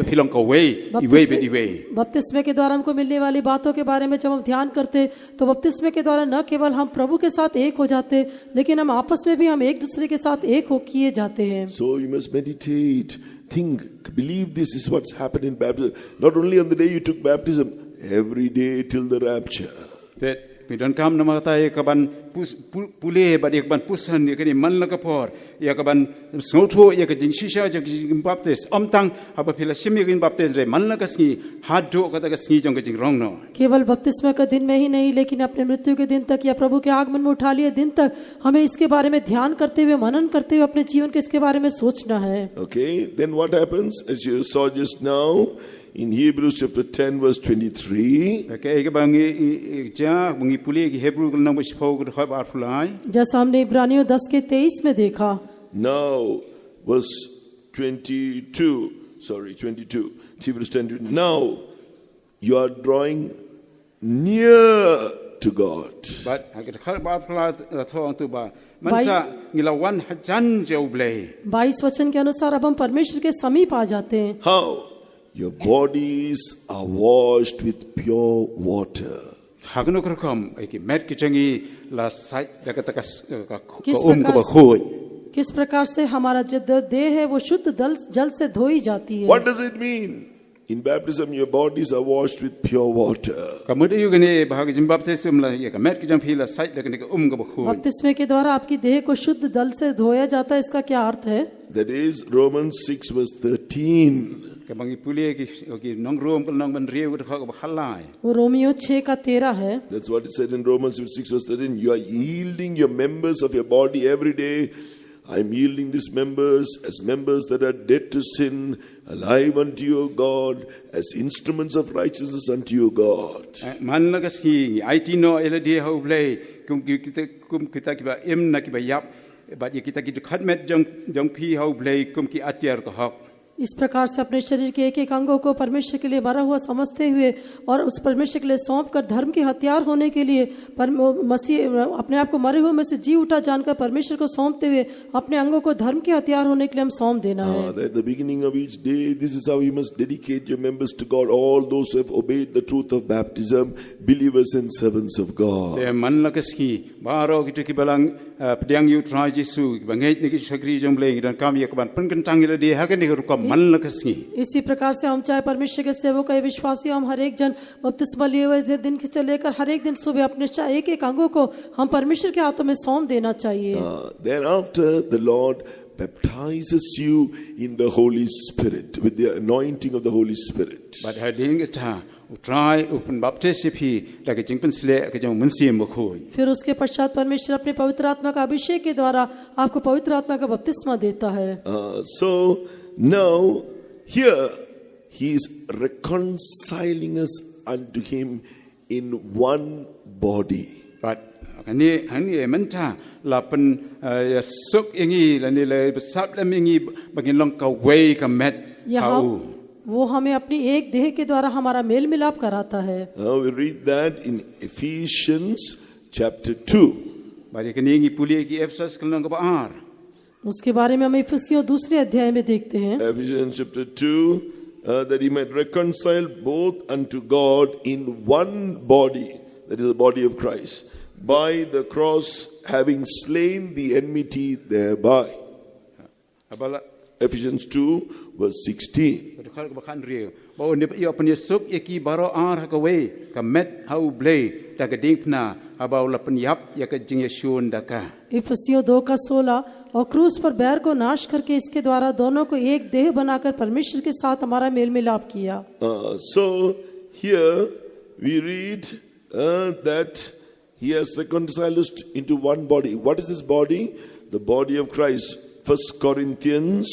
Speaker 2: philong ko wei iwei
Speaker 3: बपतिस्मे के द्वारा हमको मिलने वाली बातों के बारे में जब हम ध्यान करते तो बपतिस्मे के द्वारा न केवल हम प्रभु के साथ एक हो जाते, लेकिन हम आपस में भी हम एक दूसरे के साथ एक हो किए जाते हैं।
Speaker 1: So you must meditate, think, believe this is what's happened in baptism. Not only on the day you took baptism, every day till the rapture.
Speaker 2: that we don't come no mata ye kaban pule ba ye kaban pusan ye kani man la ka por ye kaban snotho ye ka jing shisha jing baptist amtang haba phila shimi gin baptist re man la ka sni हाथ धो का तक स्नी जंग जिंग रोंग no
Speaker 3: केवल बपतिस्मा का दिन में ही नहीं, लेकिन अपने मृत्यु के दिन तक या प्रभु के आगमन में उठा लिए दिन तक हमें इसके बारे में ध्यान करते हुए, मनन करते हुए अपने जीवन के इसके बारे में सोचना है।
Speaker 1: Okay, then what happens, as you saw just now in Hebrews chapter 10 verse 23.
Speaker 2: Okay, ke bangi ja bangi puli ki Hebrew ko nang bispo ko khab arfulai
Speaker 3: जैसा हमने इब्रानियों 10 के 23 में देखा।
Speaker 1: Now verse 22, Hebrews 10. Now you are drawing near to God.
Speaker 2: but agar khab arfulai thong tu ba manta ngilawan hajan je ublei
Speaker 3: 22 वचन के अनुसार अब हम परमेश्वर के समीप आ जाते हैं।
Speaker 1: How? Your bodies are washed with pure water.
Speaker 2: hagno krokom ki met ki changi la sai da ka ka
Speaker 3: किस
Speaker 2: ko
Speaker 3: प्रकार
Speaker 2: ba khoi
Speaker 3: किस प्रकार से हमारा जो देह है वो शुद्ध जल से धोई जाती है।
Speaker 1: What does it mean? In baptism, your bodies are washed with pure water.
Speaker 2: kamud yu gane bahag jim baptism la ye ka met ki jang phila sai da ka ka ba khoi
Speaker 3: बपतिस्मे के द्वारा आपकी देह को शुद्ध जल से धोया जाता है, इसका क्या अर्थ है?
Speaker 1: That is Romans 6 verse 13.
Speaker 2: ka bangi puli ki nong rom ko nong ban riu ko ka ba khalai
Speaker 3: वो रोमियो 6 का 13 है।
Speaker 1: That's what it said in Romans 6 verse 13. You are yielding your members of your body every day. I'm yielding these members as members that are dead to sin, alive unto your God, as instruments of righteousness unto your God.
Speaker 2: man la ka si it no ele dia ho play kum kita ki ba em na ki ba yap ba ye kita ki khat met jong phi ho play kum ki atiar ko hok
Speaker 3: इस प्रकार से अपने शरीर के एक एक अंगों को परमेश्वर के लिए मरा हुआ समझते हुए और उस परमेश्वर के लिए सौंप कर धर्म के हथियार होने के लिए मसीह अपने आप को मरे हुए में से जी उठा जानकर परमेश्वर को सौंपते हुए अपने अंगों को धर्म के हथियार होने के लिए हम सौंप देना है।
Speaker 1: At the beginning of each day, this is how you must dedicate your members to God. All those who have obeyed the truth of baptism, believers and servants of God.
Speaker 2: de man la ka ski baro ki ki balang pediang yu try Jesu bangai ni ki sakri jong play dan kam ye kaban pen kentang ile dia ha ka ni ko man la ka ski
Speaker 3: इसी प्रकार से हम चाहे परमेश्वर के सेवक या विश्वासी हम हर एक जन बपतिस्मा लिए हुए दिन से लेकर हर एक दिन सुबह अपने एक एक अंगों को हम परमेश्वर के हाथों में सौंप देना चाहिए।
Speaker 1: Thereafter, the Lord baptizes you in the Holy Spirit with the anointing of the Holy Spirit.
Speaker 2: but ha ding ta try open baptist phi da ke jing pen sle ke jong mun sim ba khoi
Speaker 3: फिर उसके पश्चात परमेश्वर अपने पवित्र आत्मा का अभिषेक के द्वारा आपको पवित्र आत्मा का बपतिस्मा देता है।
Speaker 1: So now here he is reconciling us unto him in one body.
Speaker 2: but hani man ta la pen suk ingi la ni le sap la mingi bagin long ka wei ka met
Speaker 3: यहाँ वो हमें अपनी एक देह के द्वारा हमारा mail मिलाप कराता है।
Speaker 1: Now we read that in Ephesians chapter 2.
Speaker 2: ba ye kani ngi puli ki efsas kan ka ba ar
Speaker 3: उसके बारे में हम इफिसियों दूसरे अध्याय में देखते हैं।
Speaker 1: Ephesians chapter 2, that he might reconcile both unto God in one body, that is the body of Christ, by the cross, having slain the enmity thereby.
Speaker 2: abala
Speaker 1: Ephesians 2 verse 16.
Speaker 2: khar ka khan rio ba on yo pan suk eki baro ar ha ka we ka met how blay da ka dinkna about la pan yap ya ka jing yeshun da ka
Speaker 3: इफिसियों 2:16 और क्रूस पर बैर को नाश करके इसके द्वारा दोनों को एक देह बनाकर परमेश्वर के साथ हमारा मेल मिलाप किया.
Speaker 1: So here we read that he has reconciled us into one body. What is this body? The body of Christ. 1 Corinthians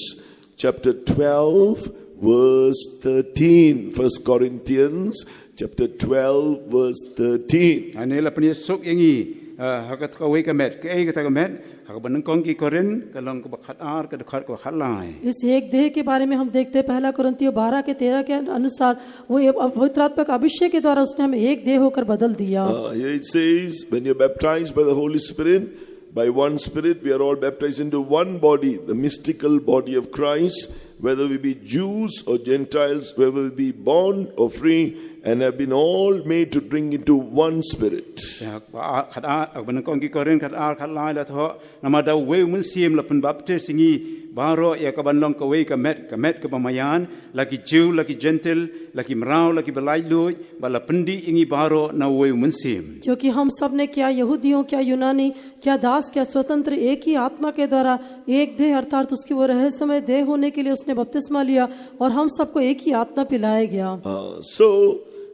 Speaker 1: chapter 12 verse 13. 1 Corinthians chapter 12 verse 13.
Speaker 2: ane la pan suk yangi ha ka we ka met ka e ka ta ka met ha ka ban kong ki korin ka long ka khat ar ka khat ko khat lai
Speaker 3: इस एक देह के बारे में हम देखते हैं पहला कुरिन्थियों 12 के 13 के अनुसार वो पवित्र आत्मा के अभिषेक के द्वारा उसने हमें एक देह होकर बदल दिया.
Speaker 1: Here it says, when you're baptized by the Holy Spirit, by one Spirit, we are all baptized into one body, the mystical body of Christ, whether we be Jews or Gentiles, whether we be bond or free, and have been all made to drink into one Spirit.
Speaker 2: khat ar ban kong ki korin khat ar khat lai la tho nama da we mun sim la pan baptist singi baro ya ka ban long ka we ka met ka pamayan laki Jew laki gentle laki mrao laki balai lui bala pandi ingi baro na we mun sim
Speaker 3: क्योंकि हम सब ने क्या यहूदियों क्या यूनानी क्या दास क्या स्वतंत्र एक ही आत्मा के द्वारा एक देह अर्थात उसकी वो रहस्यमय देह होने के लिए उसने बपतिस्मा लिया और हम सबको एक ही आत्मा पिलाया गया.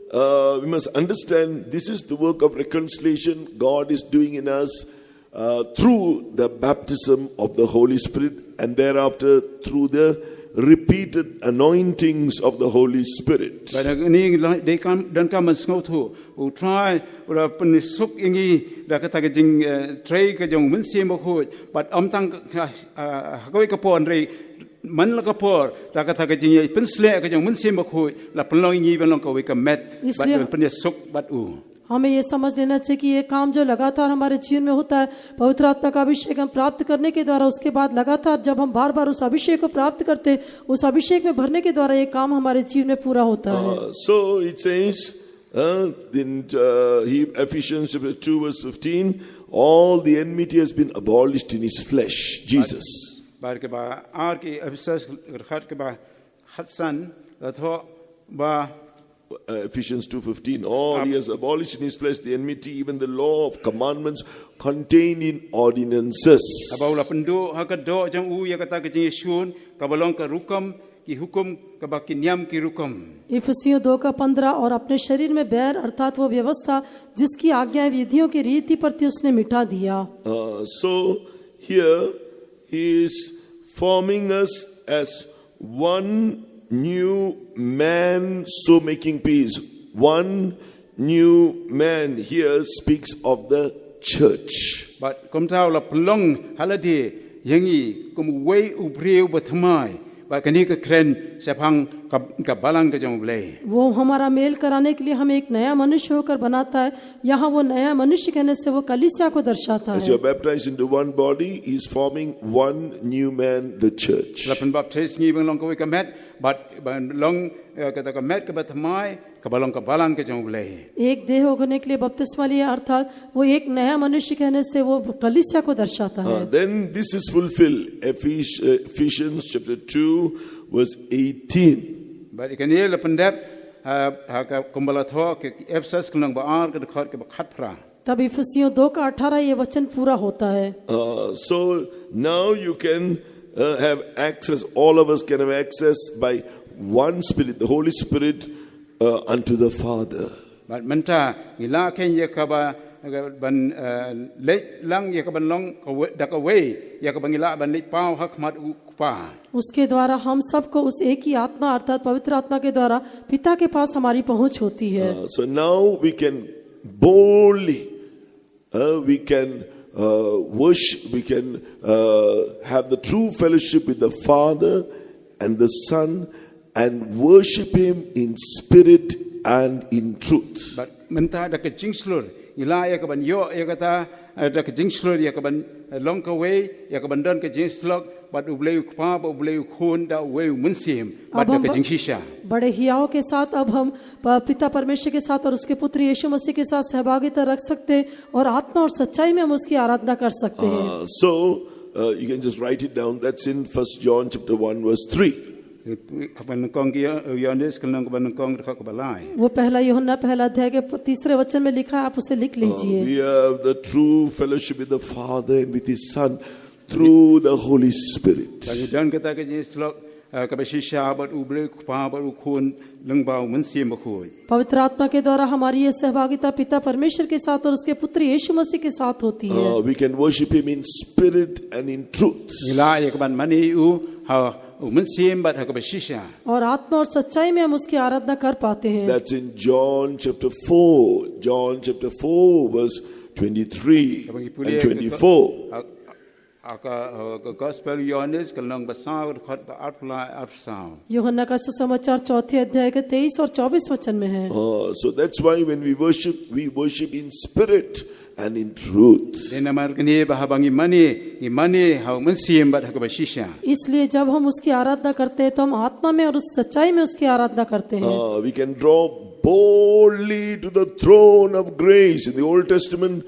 Speaker 1: We must understand this is the work of reconciliation God is doing in us through the baptism of the Holy Spirit and thereafter through the repeated anointings of the Holy Spirit.
Speaker 2: But ni they come dan kam sngau thu u try ura pan suk ingi da ka ta ka jing tray ka jong mun sim ko but tang ka we ka pon re man la ka por da ka ta ka jing pen sle ka jong mun sim ko la pan long ingi ban long ka we ka met but pan suk but u
Speaker 3: हमें ये समझ लेना चाहिए कि ये काम जो लगातार हमारे जीवन में होता है पवित्र आत्मा का अभिषेक हम प्राप्त करने के द्वारा उसके बाद लगातार जब हम बार बार उस अभिषेक को प्राप्त करते हैं उस अभिषेक में भरने के द्वारा ये काम हमारे जीवन में पूरा होता है.
Speaker 1: So it says in Ephesians chapter 2 verse 15, all the enmity has been abolished in his flesh, Jesus.
Speaker 2: bar ke ba ar ki Ephesians khat ke ba khatsan la tho ba
Speaker 1: Ephesians 2:15, all he has abolished in his flesh the enmity, even the law of commandments contained in ordinances.
Speaker 2: abaula pendo ha ka do jang u ya ka ta ka jing shun ka balong ka rukam ki hukum ka ba ki niam ki rukam.
Speaker 3: इफिसियों 2:15 और अपने शरीर में बैर अर्थात वो व्यवस्था जिसकी आज्ञाएं विधियों की रीति प्रति उसने मिटा दिया.
Speaker 1: So here he is forming us as one new man, so making peace. One new man here speaks of the church.
Speaker 2: But kom tau la plong haladi yangi kum wei u priu bathamai ba kani ka kren sepang ka balang ka jong ble.
Speaker 3: वो हमारा mail कराने के लिए हमें एक नया मनुष्य होकर बनाता है. यहाँ वो नया मनुष्य कहने से वो कलीसिया को दर्शाता
Speaker 1: As
Speaker 3: है.
Speaker 1: you are baptized into one body, he is forming one new man, the church.
Speaker 2: La pen baptist ngi bang long ka we ka met but long ka ta ka met ka bathamai ka balong ka balang ka jong ble.
Speaker 3: एक देह होने के लिए बपतिस्मा लिया अर्थात वो एक नया मनुष्य कहने से वो कलीसिया को दर्शाता है.
Speaker 1: Then this is fulfilled. Ephesians chapter 2 verse 18.
Speaker 2: But ikani la pendep ha ka kumbala tho ke Ephesians klang ba ar ka khar ke ba khat phra.
Speaker 3: तब इफिसियों 2:18 ये वचन पूरा होता है.
Speaker 1: So now you can have access, all of us can have access by one Spirit, the Holy Spirit, unto the Father.
Speaker 2: But menta ila ken ye ka ba ban le lang ye ka ban long da ka we ye ka bangila ban le pau hak mat u pa.
Speaker 3: उसके द्वारा हम सबको उस एक ही आत्मा अर्थात पवित्र आत्मा के द्वारा पिता के पास हमारी पहुंच होती है.
Speaker 1: So now we can boldly we can worship, we can have the true fellowship with the Father and the Son and worship him in spirit and in truth.
Speaker 2: But menta da ka jingslur ila ye ka ban yo ye ka ta da ka jingslur ye ka ban long ka we ye ka ban don ka jingslok but ubleu pa ba ubleu khun da we munsim but da ka jingshisha.
Speaker 3: बड़े हियाव के साथ अब हम पिता परमेश्वर के साथ और उसके पुत्र यीशु मसीह के साथ सहभागिता रख सकते हैं और आत्मा और सच्चाई में हम उसकी आराधना कर सकते हैं.
Speaker 1: So you can just write it down. That's in 1 John chapter 1 verse 3.
Speaker 2: kaban kong Yohanes kalnang kaban kong dekha kabalai.
Speaker 3: वो पहला यूहन्ना पहला अध्याय के 3 वचन में लिखा है, आप उसे लिख लीजिए।
Speaker 1: We have the true fellowship with the Father and with His Son through the Holy Spirit.
Speaker 2: Dan kata ke jenis slok kabashisha bat uble kupa bat ukun lengbau mensim bakui.
Speaker 3: पवित्र आत्मा के द्वारा हमारी ये सहभागिता पिता परमेश्वर के साथ और उसके पुत्र यीशु मसीह के साथ होती है।
Speaker 1: We can worship Him in spirit and in truth.
Speaker 2: Ila ya kaban mani ha mensim bat kabashisha.
Speaker 3: और आत्मा और सच्चाई में हम उसकी आराधना कर पाते हैं।
Speaker 1: That's in John chapter 4. John chapter 4 verse 23 and 24.
Speaker 2: Aka gospel Yohanes kalnang basau dekat atpulai atsau.
Speaker 3: यूहन्ना का सुसमाचार 4 अध्याय के 23 और 24 वचन में है।
Speaker 1: So that's why when we worship in spirit and in truth.
Speaker 2: Dena margani bahabangi mani hau mensim bat kabashisha.
Speaker 3: इसलिए जब हम उसकी आराधना करते हैं तो हम आत्मा में और उस सच्चाई में उसकी आराधना करते हैं।
Speaker 1: We can draw boldly to the throne of grace. In the Old Testament,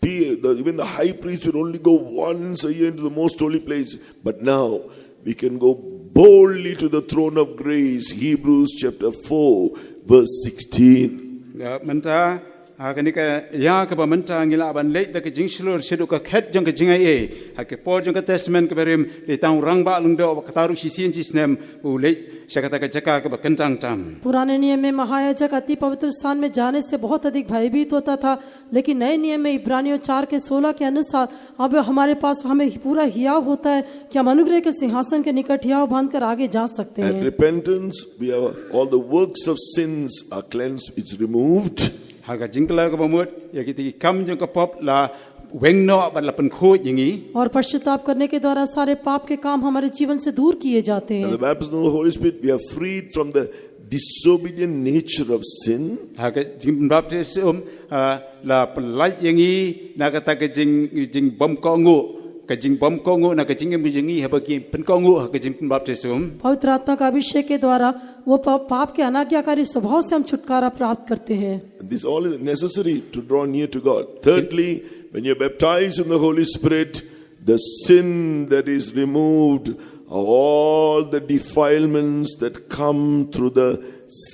Speaker 1: even the high priest would only go once a year into the most holy place. But now we can go boldly to the throne of grace. Hebrews chapter 4 verse 16.
Speaker 2: Menta akanika ya ka menta ngila ban leit da ke jingslor sedu ka khet jong ke jingai e ha ke por jong ka testament ke berim le tang rang ba lung do ka taru sisin sisnem u leit shakata ka jaka ka kentang tam.
Speaker 3: पुराने नियम में महायाजक अति पवित्र स्थान में जाने से बहुत अधिक भयभीत होता था, लेकिन नए नियम में इब्रानियों 4 के 16 के अनुसार अब हमारे पास हमें पूरा हियाव होता है कि हम अनुग्रह के सिंहासन के निकट हियाव बांधकर आगे जा सकते
Speaker 1: At
Speaker 3: हैं।
Speaker 1: repentance, we have all the works of sins are cleansed, it's removed.
Speaker 2: Ha ka jingkla ka bamut ya ki kam jong ka pop la wengno bat la pen kho yingi.
Speaker 3: और पश्चाताप करने के द्वारा सारे पाप के काम हमारे जीवन से दूर किए जाते
Speaker 1: And
Speaker 3: हैं।
Speaker 1: the baptism of the Holy Spirit, we are freed from the disobedient nature of sin.
Speaker 2: Ha ka jing baptism la pen light yingi na ka ta ka jing bom ko ngu ka jing bom ko ngu na ka jing mi jingi ha ba ki pen ko ngu ha ka jing baptism.
Speaker 3: पवित्र आत्मा का अभिषेक के द्वारा वो पाप के अनाज्ञाकारी स्वभाव से हम छुटकारा प्राप्त करते हैं।
Speaker 1: This all is necessary to draw near to God. Thirdly, when you're baptized in the Holy Spirit, the sin that is removed are all the defilements that come through the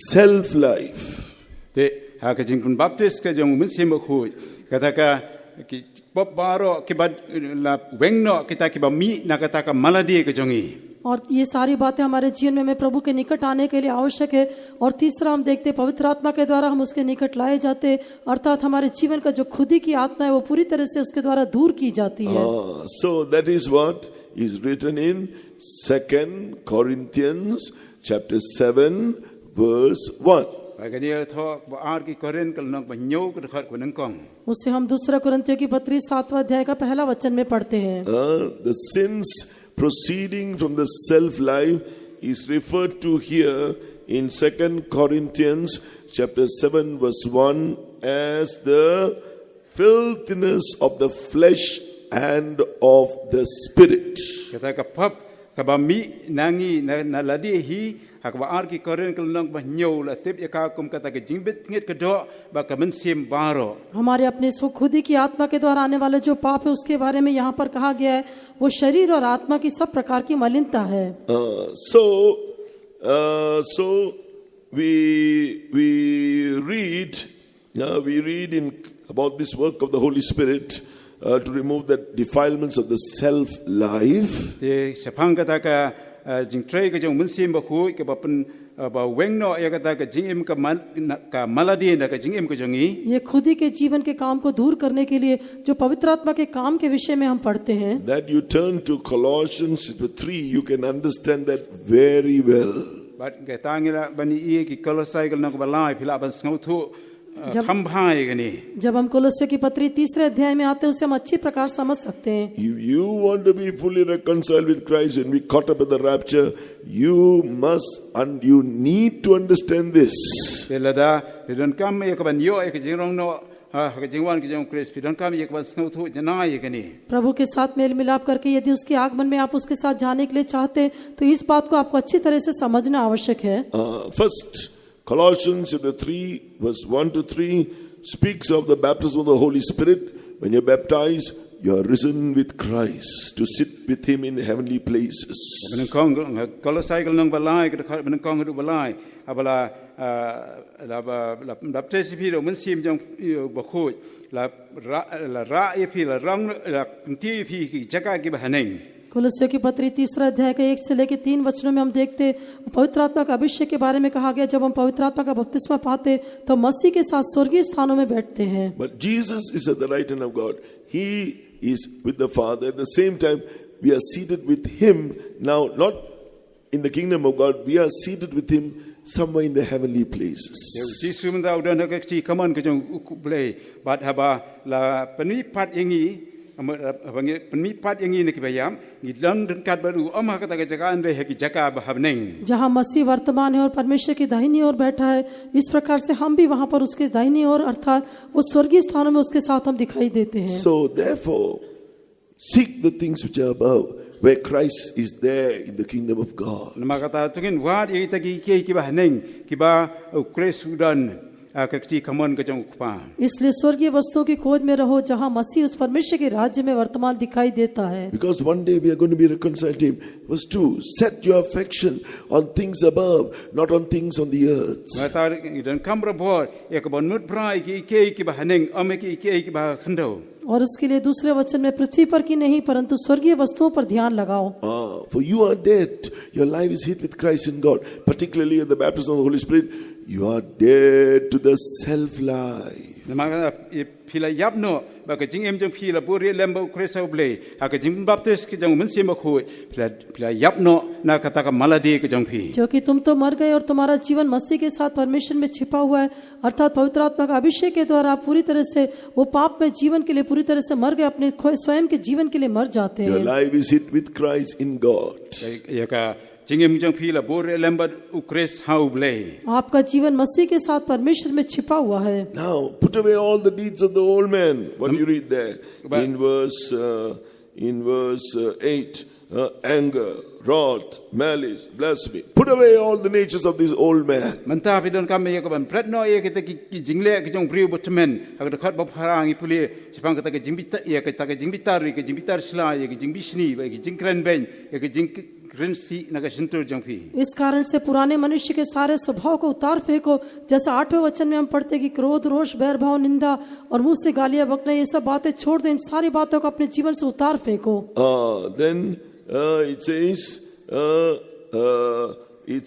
Speaker 1: self-life.
Speaker 2: Te ha ka jing baptist ka jong mensim bakui kata ka ki pop baro ki bad la wengno kita ki ba mi na kata ka maladi ka jongi.
Speaker 3: और ये सारी बातें हमारे जीवन में हमें प्रभु के निकट आने के लिए आवश्यक है। और तीसरा हम देखते पवित्र आत्मा के द्वारा हम उसके निकट लाए जाते, अर्थात हमारे जीवन का जो खुदी की आत्मा है वो पूरी तरह से उसके द्वारा दूर की जाती है।
Speaker 1: So that is what is written in 2 Corinthians chapter 7 verse 1.
Speaker 2: Bagani tho ba ar ki koren kal nok ba nyo ka khat ko nang kong.
Speaker 3: उससे हम दूसरा कुरिन्थियों की पत्री 7वां अध्याय का पहला वचन में पढ़ते हैं।
Speaker 1: The sins proceeding from the self-life is referred to here in 2 Corinthians chapter 7 verse 1 as the filthiness of the flesh and of the spirit.
Speaker 2: Kata ka pap ka ba mi nangi na ladi hi ha ka ba ar ki koren kal nok ba nyo la tip ya ka kum kata ka jingbit ngit ka do ba ka mensim baro.
Speaker 3: हमारे अपने खुदी की आत्मा के द्वारा आने वाले जो पाप है उसके बारे में यहाँ पर कहा गया है, वो शरीर और आत्मा की सब प्रकार की मलिनता है।
Speaker 1: So we read in about this work of the Holy Spirit to remove the defilements of the self-life.
Speaker 2: Te sapang kata ka jing tray ka jong mensim ba khu ka ba pen ba wengno ya kata ka jingim ka maladi na ka jingim ka jongi.
Speaker 3: ये खुदी के जीवन के काम को दूर करने के लिए जो पवित्र आत्मा के काम के विषय में हम पढ़ते हैं,
Speaker 1: That you turn to Colossians chapter 3, you can understand that very well.
Speaker 2: Bat ka tangila bani i ki kolosai kal nok ba lai phila ban snau thu kham bhai ka ni.
Speaker 3: जब हम कोलोस्से की पत्री 3 अध्याय में आते हैं उसे हम अच्छी प्रकार समझ सकते हैं।
Speaker 1: If you want to be fully reconciled with Christ and be caught up in the rapture, you must and you need to understand this.
Speaker 2: Te lada pidon kam ya ka ban yo ya ka jingrong no ha ka jingwan ki jong Chris pidon kam ya ka ban snau thu janai ka ni.
Speaker 3: प्रभु के साथ mail मिलाप करके यदि उसके आगमन में आप उसके साथ जाने के लिए चाहते हैं तो इस बात को आपको अच्छी तरह से समझना आवश्यक है।
Speaker 1: First, Colossians chapter 3 verse 1 to 3 speaks of the baptism of the Holy Spirit. When you're baptized, you are risen with Christ to sit with Him in heavenly places.
Speaker 2: Bên con Colossae cái nông balai cái bên con cái balai, abala là baptisi rồi mình xem trong bậc khôi là ra phi là rong là ti phi cái जगह की बहनें.
Speaker 3: कुलस्सियों की पत्री 3 अध्याय के 1 से लेकर 3 वचनों में हम देखते पवित्र आत्मा का अभिषेक के बारे में कहा गया जब हम पवित्र आत्मा का बपतिस्मा पाते तो मसीह के साथ स्वर्गीय स्थानों में बैठते हैं.
Speaker 1: But Jesus is at the right hand of God. He is with the Father. At the same time, we are seated with Him now, not in the kingdom of God. We are seated with Him somewhere in the heavenly places.
Speaker 2: Yesus mendau dan ke ti kaman ke jong boleh bat haba la penipat yangi penipat yangi ne kibayam ngidang dekat baru amah kata ke jagaan de ki jaka bahabneng.
Speaker 3: जहाँ मसीह वर्तमान है और परमेश्वर की दाहिनी ओर बैठा है इस प्रकार से हम भी वहाँ पर उसके दाहिनी ओर अर्थात वो स्वर्गीय स्थानों में उसके साथ हम दिखाई देते हैं.
Speaker 1: So therefore, seek the things which are above, where Christ is there in the kingdom of God.
Speaker 2: Nama kata tungin wat ye taki ki bahaneng ki ba Christ sudan ke ti kaman ke jong kupa.
Speaker 3: इसलिए स्वर्गीय वस्तुओं की खोज में रहो जहाँ मसीह उस परमेश्वर के राज्य में वर्तमान दिखाई देता है.
Speaker 1: Because one day we are going to be reconciled to Him. Verse 2, set your affection on things above, not on things on the earth.
Speaker 2: Mata dan kamra bor ye ke bon mut brai ki bahaneng ame ki ba khando.
Speaker 3: और उसके लिए दूसरे वचन में पृथ्वी पर की नहीं परंतु स्वर्गीय वस्तुओं पर ध्यान लगाओ.
Speaker 1: For you are dead. Your life is hid with Christ in God. Particularly at the baptism of the Holy Spirit, you are dead to the self-life.
Speaker 2: Nama pila yapno ba ke jing em jong pila buri lemba Christ oble ha ke jing baptist ke jong mun sema khoi pila yapno na kata ka maladi ke jong phi.
Speaker 3: क्योंकि तुम तो मर गए और तुम्हारा जीवन मसीह के साथ परमेश्वर में छिपा हुआ है अर्थात पवित्र आत्मा का अभिषेक के द्वारा आप पूरी तरह से वो पाप में जीवन के लिए पूरी तरह से मर गए अपने स्वयं के जीवन के लिए मर जाते
Speaker 1: Your
Speaker 3: हैं.
Speaker 1: life is hid with Christ in God.
Speaker 2: Ya ka jing em jong pila buri lemba Christ hauble.
Speaker 3: आपका जीवन मसीह के साथ परमेश्वर में छिपा हुआ है.
Speaker 1: Now, put away all the deeds of the old man. What do you read there? In verse 8, anger, wrath, malice, blasphemy. Put away all the natures of this old man.
Speaker 2: Manta pidon kami ya kaban pretno ye kita ki jingle ke jong priu botmen ha dekat ba pharang ipuli sipang kata ke jingbita ya kata ke jingbitar ke jingbitar sla ye ke jingbishni ke jingkren ben ye ke jing
Speaker 3: इस कारण से पुराने मनुष्य के सारे स्वभाव को उतार फेंको जैसा 8वें वचन में हम पढ़ते कि क्रोध रोष बैर भाव निंदा और मुंह से गालियां बकना ये सब बातें छोड़ दो इन सारी बातों को अपने जीवन से उतार फेंको.
Speaker 1: Then it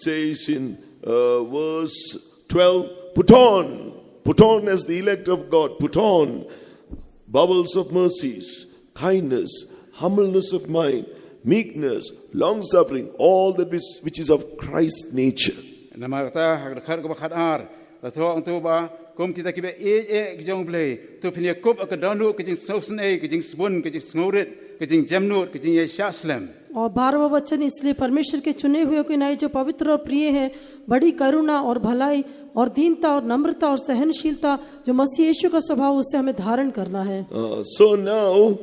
Speaker 1: says in verse 12, put on as the elect of God, put on bowels of mercies, kindness, humbleness of mind, meekness, long-suffering, all that which is of Christ's nature.
Speaker 2: Nama kata khar ko bakhat ar la tho ang to ba kom kita kibe e jong ble to phinia kop ak danu ke jing sosen e ke jing spon ke jing snoret ke jing jamnot ke jing yeshaslam.
Speaker 3: और 12वां वचन इसलिए परमेश्वर के चुने हुए को नहीं जो पवित्र और प्रिय है बड़ी करुणा और भलाई और दीनता और नम्रता और सहनशीलता जो मसीह यीशु का स्वभाव उससे हमें धारण करना है.
Speaker 1: So now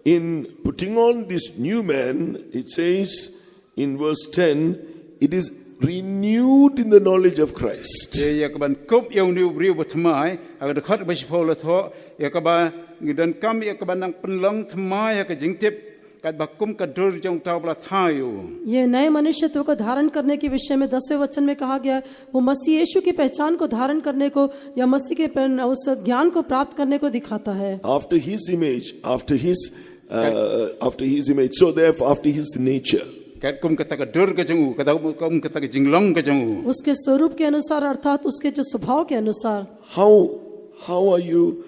Speaker 1: in putting on this new man, it says in verse 10, it is renewed in the knowledge of Christ.
Speaker 2: Ya kaban kop yau ni briu botmai aga dekat ba sipol tho ya kaban dan kam ya kaban nang penlong thmai ya ke jingtip kat bakum kadur jong tabla thayu.
Speaker 3: ये नए मनुष्यत्व को धारण करने के विषय में 10वें वचन में कहा गया वो मसीह यीशु की पहचान को धारण करने को या मसीह के उस ज्ञान को प्राप्त करने को दिखाता है.
Speaker 1: After his image, after his image, so therefore after his nature.
Speaker 2: Kat kum kata ka dur ke jong kata kum kata ke jinglong ke jong.
Speaker 3: उसके स्वरूप के अनुसार अर्थात उसके जो स्वभाव के अनुसार.
Speaker 1: How are you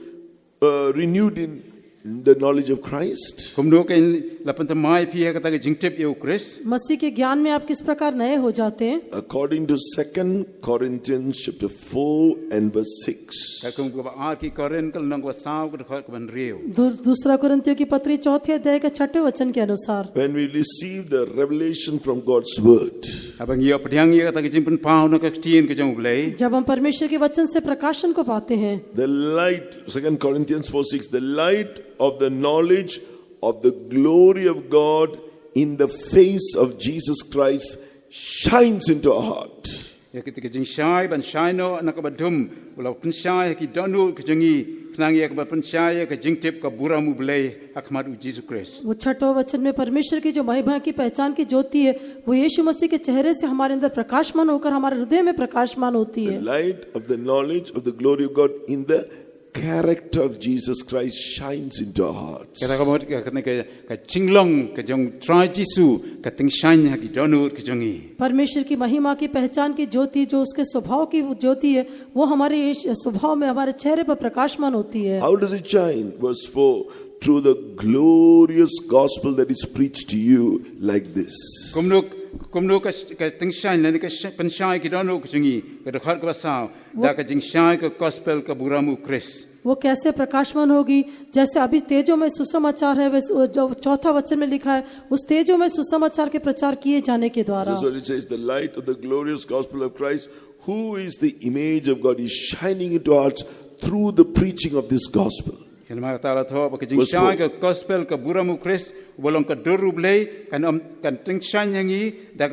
Speaker 1: renewed in the knowledge of Christ?
Speaker 2: Kum do ke lapan tamai phi kata ke jingtip yau Christ.
Speaker 3: मसीह के ज्ञान में आप किस प्रकार नए हो जाते हैं?
Speaker 1: According to 2 Corinthians chapter 4 and verse 6.
Speaker 2: Kat kum ko a ki koren kal nang ko saw ko dekat ko ban riu.
Speaker 3: दूसरा कुरिन्थियों की पत्री 4 अध्याय के 6वें वचन के अनुसार.
Speaker 1: When we receive the revelation from God's word.
Speaker 2: Abang yo padiang ye kata ke jing pen pau na ka tien ke jong ble.
Speaker 3: जब हम परमेश्वर के वचन से प्रकाशन को पाते हैं.
Speaker 1: The light, 2 Corinthians 4:6, the light of the knowledge of the glory of God in the face of Jesus Christ shines into our heart.
Speaker 2: ya ketika jing shai ban shai no anak badum ulau pensyai ki donu kejengi kenang ya ke pensyai ke jing tip ke buramu belai akmat u Jesus Christ.
Speaker 3: वो छठवां वचन में परमेश्वर की जो महिमा की पहचान की ज्योति है वो यीशु मसीह के चेहरे से हमारे अंदर प्रकाशमान होकर हमारे हृदय में प्रकाशमान होती है.
Speaker 1: The light of the knowledge of the glory of God in the character of Jesus Christ shines into our hearts.
Speaker 2: Kata kamu kata ke cinglong ke jong try Jisu ke ting shine ki donu ke jongi.
Speaker 3: परमेश्वर की महिमा की पहचान की ज्योति जो उसके स्वभाव की ज्योति है वो हमारे स्वभाव में हमारे चेहरे पर प्रकाशमान होती है.
Speaker 1: How does it shine? Verse 4. Through the glorious gospel that is preached to you like this.
Speaker 2: Kumno ka ting shine ni ka pensyai ki donu ke jongi ke dekat ke basau da ke jing shine ke gospel ke buramu Christ.
Speaker 3: वो कैसे प्रकाशमान होगी जैसे अभी तेजों में सुसमाचार है वैसे जो चौथा वचन में लिखा है उस तेजों में सुसमाचार के प्रचार किए जाने के द्वारा.
Speaker 1: So it says the light of the glorious gospel of Christ, who is the image of God, is shining into our hearts through the preaching of this gospel.
Speaker 2: Kelma kata tho ke jing shine ke gospel ke buramu Christ bolong ke doru blai kan ting shine yangi da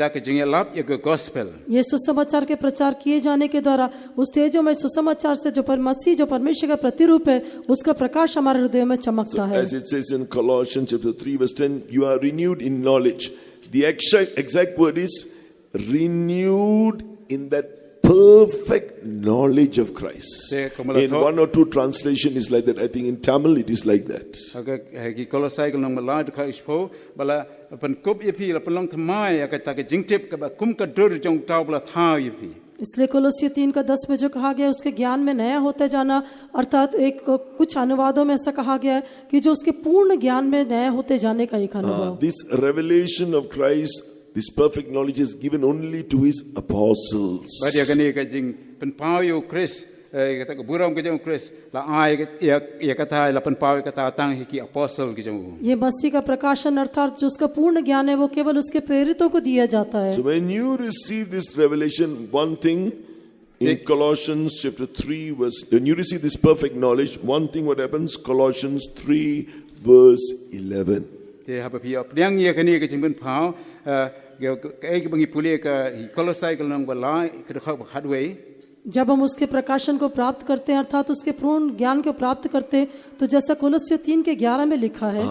Speaker 2: ke jing lap ya ke gospel.
Speaker 3: ये सुसमाचार के प्रचार किए जाने के द्वारा उस तेजों में सुसमाचार से जो मसीह जो परमेश्वर का प्रतिरूप है उसका प्रकाश हमारे हृदय में चमकता है.
Speaker 1: As it says in Colossians chapter 3 verse 10, you are renewed in knowledge. The exact word is renewed in that perfect knowledge of Christ. In one or two translation is like that. I think in Tamil it is like that.
Speaker 2: Ki Kolosai ko nang malay ka ispo bala pen kop yepi la pelong thamai ka ta ke jingtip ka kum ka dur jong tau bala tha yepi.
Speaker 3: इसलिए कोलोसिय 3 का 10 में जो कहा गया उसके ज्ञान में नया होते जाना अर्थात एक कुछ अनुवादों में ऐसा कहा गया है कि जो उसके पूर्ण ज्ञान में नया होते जाने का एक अनुभव.
Speaker 1: This revelation of Christ, this perfect knowledge is given only to his apostles.
Speaker 2: Badi agani ka jing pen pau yo Chris kata ko buram ke jong Chris la ai ya kata la pen pau kata tang ki apostle ke jong.
Speaker 3: ये मसीह का प्रकाशन अर्थात जो उसका पूर्ण ज्ञान है वो केवल उसके प्रेरितों को दिया जाता है.
Speaker 1: So when you receive this revelation, one thing in Colossians chapter 3 verse, when you receive this perfect knowledge, one thing what happens, Colossians 3 verse 11.
Speaker 2: Te ha pa pi apdang ya kani ke jing pen pau ke bangi puli ka Kolosai ko nang balai ke khak hadway.
Speaker 3: जब हम उसके प्रकाशन को प्राप्त करते हैं अर्थात उसके पूर्ण ज्ञान को प्राप्त करते हैं तो जैसा कोलोसिय 3 के 11 में लिखा है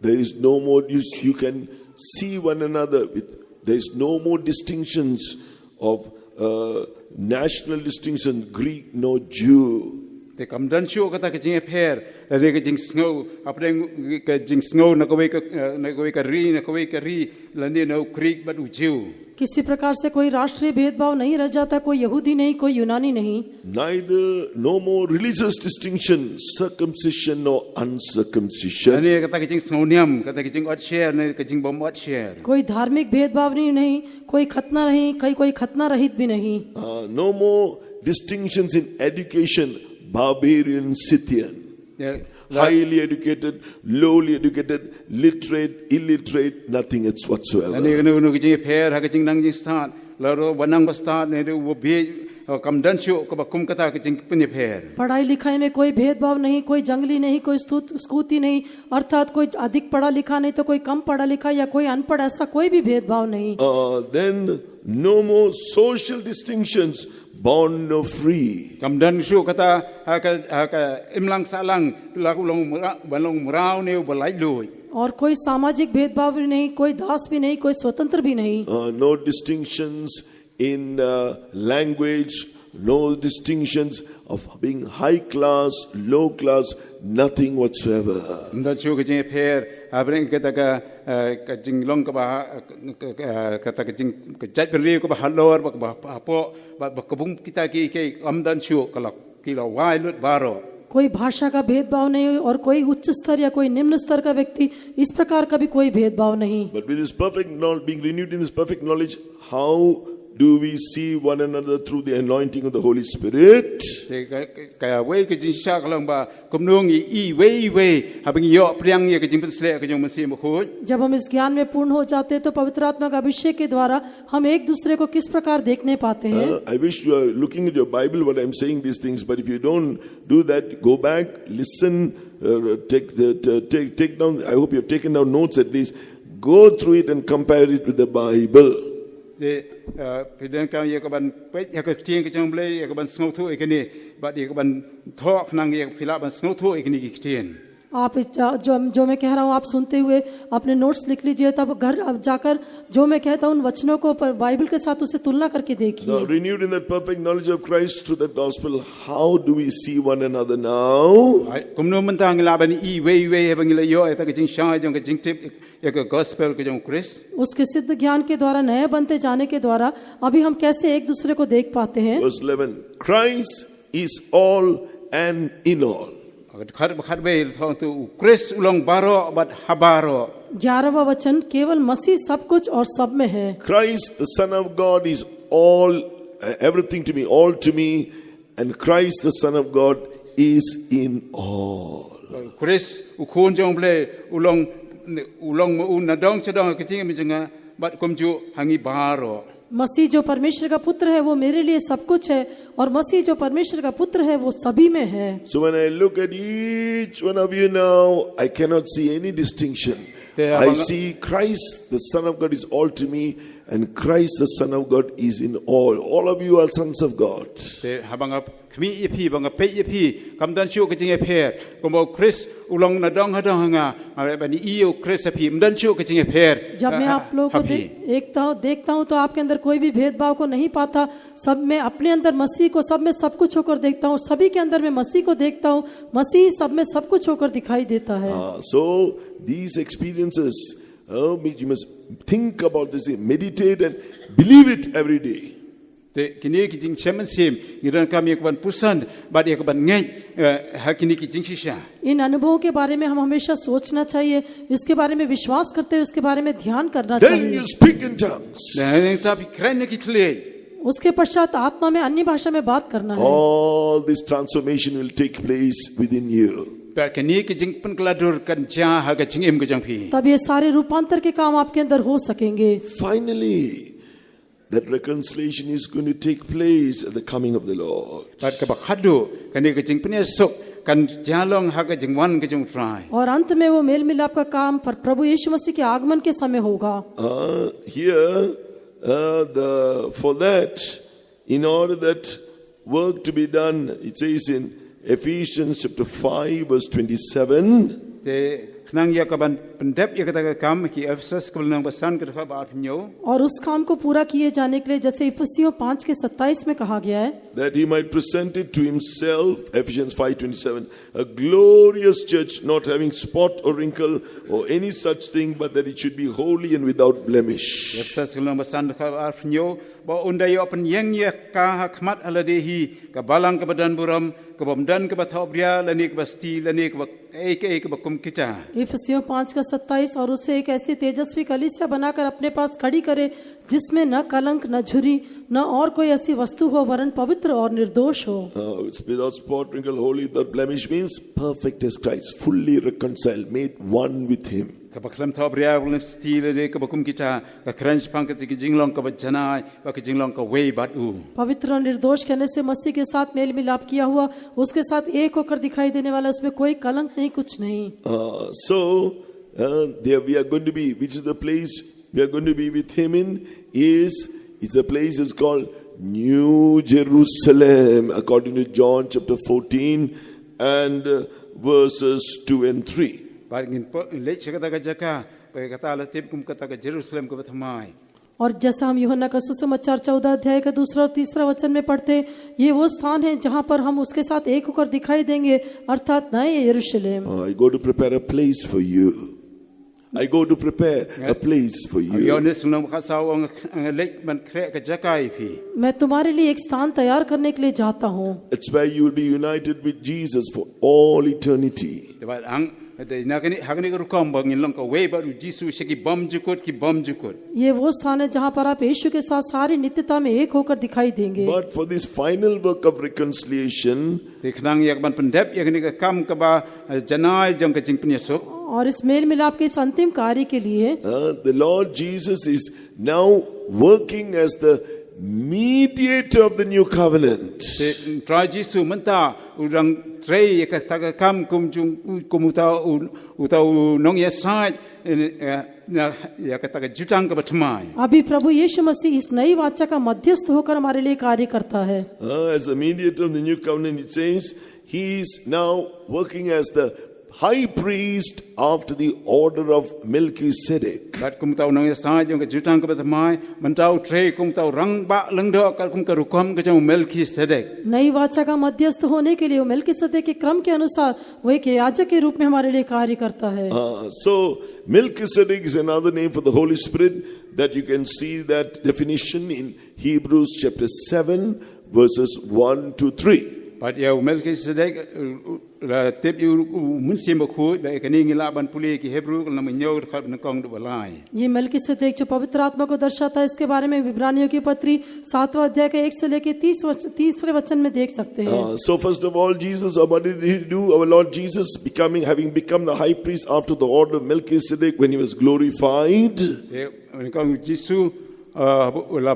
Speaker 1: there is no more you can see one another with, there is no more distinctions of national distinction, Greek no Jew.
Speaker 2: Te kam dan shu kata ke jing pher re ke jing snow apdeng ke jing snow na ko ka ri la ni no Greek but u Jew.
Speaker 3: किसी प्रकार से कोई राष्ट्रीय भेदभाव नहीं रह जाता, कोई यहूदी नहीं, कोई यूनानी नहीं.
Speaker 1: Neither, no more religious distinction, circumcision or uncircumcision.
Speaker 3: कोई धार्मिक भेदभाव नहीं, कोई खतना नहीं, कोई खतना रहित भी नहीं.
Speaker 1: No more distinctions in education, barbarian, Scythian. Highly educated, lowly educated, literate, illiterate, nothing else whatsoever.
Speaker 3: पढ़ाई लिखाई में कोई भेदभाव नहीं, कोई जंगली नहीं, कोई स्कूती नहीं, अर्थात कोई अधिक पढ़ा लिखा नहीं तो कोई कम पढ़ा लिखा या कोई अनपढ़, ऐसा कोई भी भेदभाव नहीं.
Speaker 1: Then no more social distinctions, born or free.
Speaker 2: Kamdan shu kata imlang salang balong murau ne balai lui.
Speaker 3: और कोई सामाजिक भेदभाव भी नहीं, कोई दास भी नहीं, कोई स्वतंत्र भी नहीं.
Speaker 1: No distinctions in language, no distinctions of being high class, low class, nothing whatsoever.
Speaker 2: Kamdan shu ke jing pher abring kata ka jing long ka ba kata ka jing ka jat beri ko ba halor ba apo ba kabung kita ki kamdan shu kalak kilo wai lut baro.
Speaker 3: कोई भाषा का भेदभाव नहीं और कोई उच्च स्तर या कोई निम्न स्तर का व्यक्ति, इस प्रकार का भी कोई भेदभाव नहीं.
Speaker 1: But with this perfect knowledge, being renewed in this perfect knowledge, how do we see one another through the anointing of the Holy Spirit?
Speaker 3: जब हम इस ज्ञान में पूर्ण हो जाते हैं तो पवित्र आत्मा का अभिषेक के द्वारा हम एक दूसरे को किस प्रकार देखने पाते हैं.
Speaker 1: I wish you are looking at your Bible what I am saying these things, but if you don't do that, go back, listen, take down. I hope you have taken down notes at least. Go through it and compare it with the Bible.
Speaker 2: de pidang kang ye kaban pe ya ka tiang ka jong ble ya kaban sngo thu ikini but ye kaban thok nang ye phila ban sngo thu ikini ki tian
Speaker 3: आप जो मैं कह रहा हूँ आप सुनते हुए अपने नोट्स लिख लीजिए, तब घर अब जाकर जो मैं कहता हूँ उन वचनों को बाइबल के साथ उसे तुलना करके देखिए.
Speaker 1: Now, renewed in that perfect knowledge of Christ through that gospel, how do we see one another now?
Speaker 2: kumno mentang la ban I we bang la yo ta ka jing sha jong ka jing tip ya ka gospel ka jong Chris
Speaker 3: उसके सिद्ध ज्ञान के द्वारा नए बनते जाने के द्वारा अभी हम कैसे एक दूसरे को देख पाते हैं.
Speaker 1: Verse 11, Christ is all and in all.
Speaker 2: खर बे थों तु क्रिस उलोंग बारो बट हबारो
Speaker 3: 11वां वचन, केवल मसीह सब कुछ और सब में है.
Speaker 1: Christ, the Son of God, is all, everything to me, all to me, and Christ, the Son of God, is in all.
Speaker 2: क्रिस उखोन जों ब्ले उलोंग उन ना डोंग चडोंग का जिंग में जंगा बट कुम जो हंगी बारो
Speaker 3: मसीह जो परमेश्वर का पुत्र है वो मेरे लिए सब कुछ है, और मसीह जो परमेश्वर का पुत्र है वो सभी में है.
Speaker 1: So when I look at each one of you now, I cannot see any distinction. I see Christ, the Son of God, is all to me, and Christ, the Son of God, is in all. All of you are sons of God.
Speaker 2: खमी इपी बंगा पे इपी कमदान शो के जिंगे फेर कुमो क्रिस उलोंग ना डोंग हदोंग हंगा अरे बनी इयो क्रिस अपी मदन शो के जिंगे फेर.
Speaker 3: जब मैं आप लोगों को देखता हूँ तो आपके अंदर कोई भी भेदभाव को नहीं पाता. सब में अपने अंदर मसीह को सब में सब कुछ होकर देखता हूँ, सभी के अंदर मैं मसीह को देखता हूँ, मसीह सब में सब कुछ होकर दिखाई देता है.
Speaker 1: So these experiences, you must think about this, meditate and believe it every day.
Speaker 2: ते किन्हीं की जिंग चमन सेम इधर का एक बार पुरसान बाद एक बार नहीं हकिन्हीं की जिंग शिशा.
Speaker 3: इन अनुभवों के बारे में हम हमेशा सोचना चाहिए, इसके बारे में विश्वास करते हुए इसके बारे में ध्यान करना
Speaker 1: Then
Speaker 3: चाहिए.
Speaker 1: you speak in tongues.
Speaker 2: नहीं ताकि करने की थले
Speaker 3: उसके पश्चात आत्मा में अन्य भाषा में बात करना है.
Speaker 1: All this transformation will take place within you.
Speaker 2: पर किन्हीं की जिंग पन कलाडोर कर जा हका जिंग एम को जंग भी.
Speaker 3: तब ये सारे रूपांतर के काम आपके अंदर हो सकेंगे.
Speaker 1: Finally, that reconciliation is going to take place at the coming of the Lord.
Speaker 2: पर कब खड्डो किन्हीं की जिंग पने सुख कन जालोंग हका जिंग वन के जंग ट्राई.
Speaker 3: और अंत में वो मेल मिलाप का काम पर प्रभु यीशु मसीह के आगमन के समय होगा.
Speaker 1: Here, for that, in order that work to be done, it says in Ephesians chapter 5 verse 27.
Speaker 2: ते खनांग या कबन पंडेप या कता काम की अफसस कबल नंग बसान कर खब आठ न्यो.
Speaker 3: और उस काम को पूरा किए जाने के लिए जैसे इफिसियों 5 के 27 में कहा गया है,
Speaker 1: that he might present it to himself, Ephesians 5:27, a glorious church, not having spot or wrinkle or any such thing, but that it should be holy and without blemish.
Speaker 2: अफसस कबल नंग बसान कर खब आठ न्यो. बा उन्दाय अपन यंग या का हकमत अलदेही का बालंग का बदन बुरम का बमदन का बथौब्रिया लने का बस्ती लने का एक बकुम किचा.
Speaker 3: इफिसियों 5 का 27, और उससे एक ऐसी तेजस्वी कलीसिया बनाकर अपने पास खड़ी करे जिसमें न कलंक न झुर्री न और कोई ऐसी वस्तु हो, वरन पवित्र और निर्दोष हो.
Speaker 1: It's without spot, wrinkle, holy, without blemish means perfect as Christ, fully reconciled, made one with him.
Speaker 2: Kabaklam thobria ulam stile de kabakum kita ka crunch pankat ki jinglong ka bajana ba ki jinglong ka way but u.
Speaker 3: पवित्र और निर्दोष कहने से मसीह के साथ mail मिलाप किया हुआ, उसके साथ एक होकर दिखाई देने वाला, उसमें कोई कलंक नहीं, कुछ नहीं.
Speaker 1: So there we are going to be, which is the place we are going to be with him in, it's a place is called New Jerusalem, according to John chapter 14 and verses 2 and 3.
Speaker 3: और जैसा हम यूहन्ना का सुसमाचार 14 अध्याय का 2 और 3 वचन में पढ़ते हैं, ये वो स्थान है जहाँ पर हम उसके साथ एक होकर दिखाई देंगे, अर्थात नए यरूशलेम.
Speaker 1: I go to prepare a place for you. I go to prepare a place for you.
Speaker 3: मैं तुम्हारे लिए एक स्थान तैयार करने के लिए जाता हूँ.
Speaker 1: It's where you will be united with Jesus for all eternity.
Speaker 3: ये वो स्थान है जहाँ पर आप यीशु के साथ सारी नित्यता में एक होकर दिखाई देंगे.
Speaker 1: But for this final work of reconciliation,
Speaker 3: और इस मेल मिलाप के इस अंतिम कार्य के लिए
Speaker 1: the Lord Jesus is now working as the mediator of the new covenant.
Speaker 2: na ya kata ka jutang ka batmai.
Speaker 3: अभी प्रभु यीशु मसीह इस नई वाचा का मध्यस्थ होकर हमारे लिए कार्य करता है।
Speaker 1: As the mediator of the new covenant, it says, he is now working as the high priest after the order of Melchizedek.
Speaker 2: Bat kum tau nang sa jong ka jutang ka batmai man tau tre kum tau rang ba leng do ka kum ka rukom ka jong Melchizedek.
Speaker 3: नई वाचा का मध्यस्थ होने के लिए वो मेलकिसदेक के क्रम के अनुसार वो एक याजक के रूप में हमारे लिए कार्य करता है।
Speaker 1: So Melchizedek is another name for the Holy Spirit, that you can see that definition in Hebrews chapter 7 verses 1 to 3.
Speaker 2: But ya Melchizedek la tep yu mun sim khu ba ka ni ngila ban puli ki Hebrew na manyo khab na kong do balai.
Speaker 3: ये मेलकिसदेक जो पवित्र आत्मा को दर्शाता है, इसके बारे में विब्रानियों की पत्री 7वां अध्याय के 1 से लेकर 30 वचन में देख सकते हैं।
Speaker 1: So first of all, Jesus, what did he do? Our Lord Jesus having become the high priest after the order of Melchizedek when he was glorified.
Speaker 2: Kong Jisu la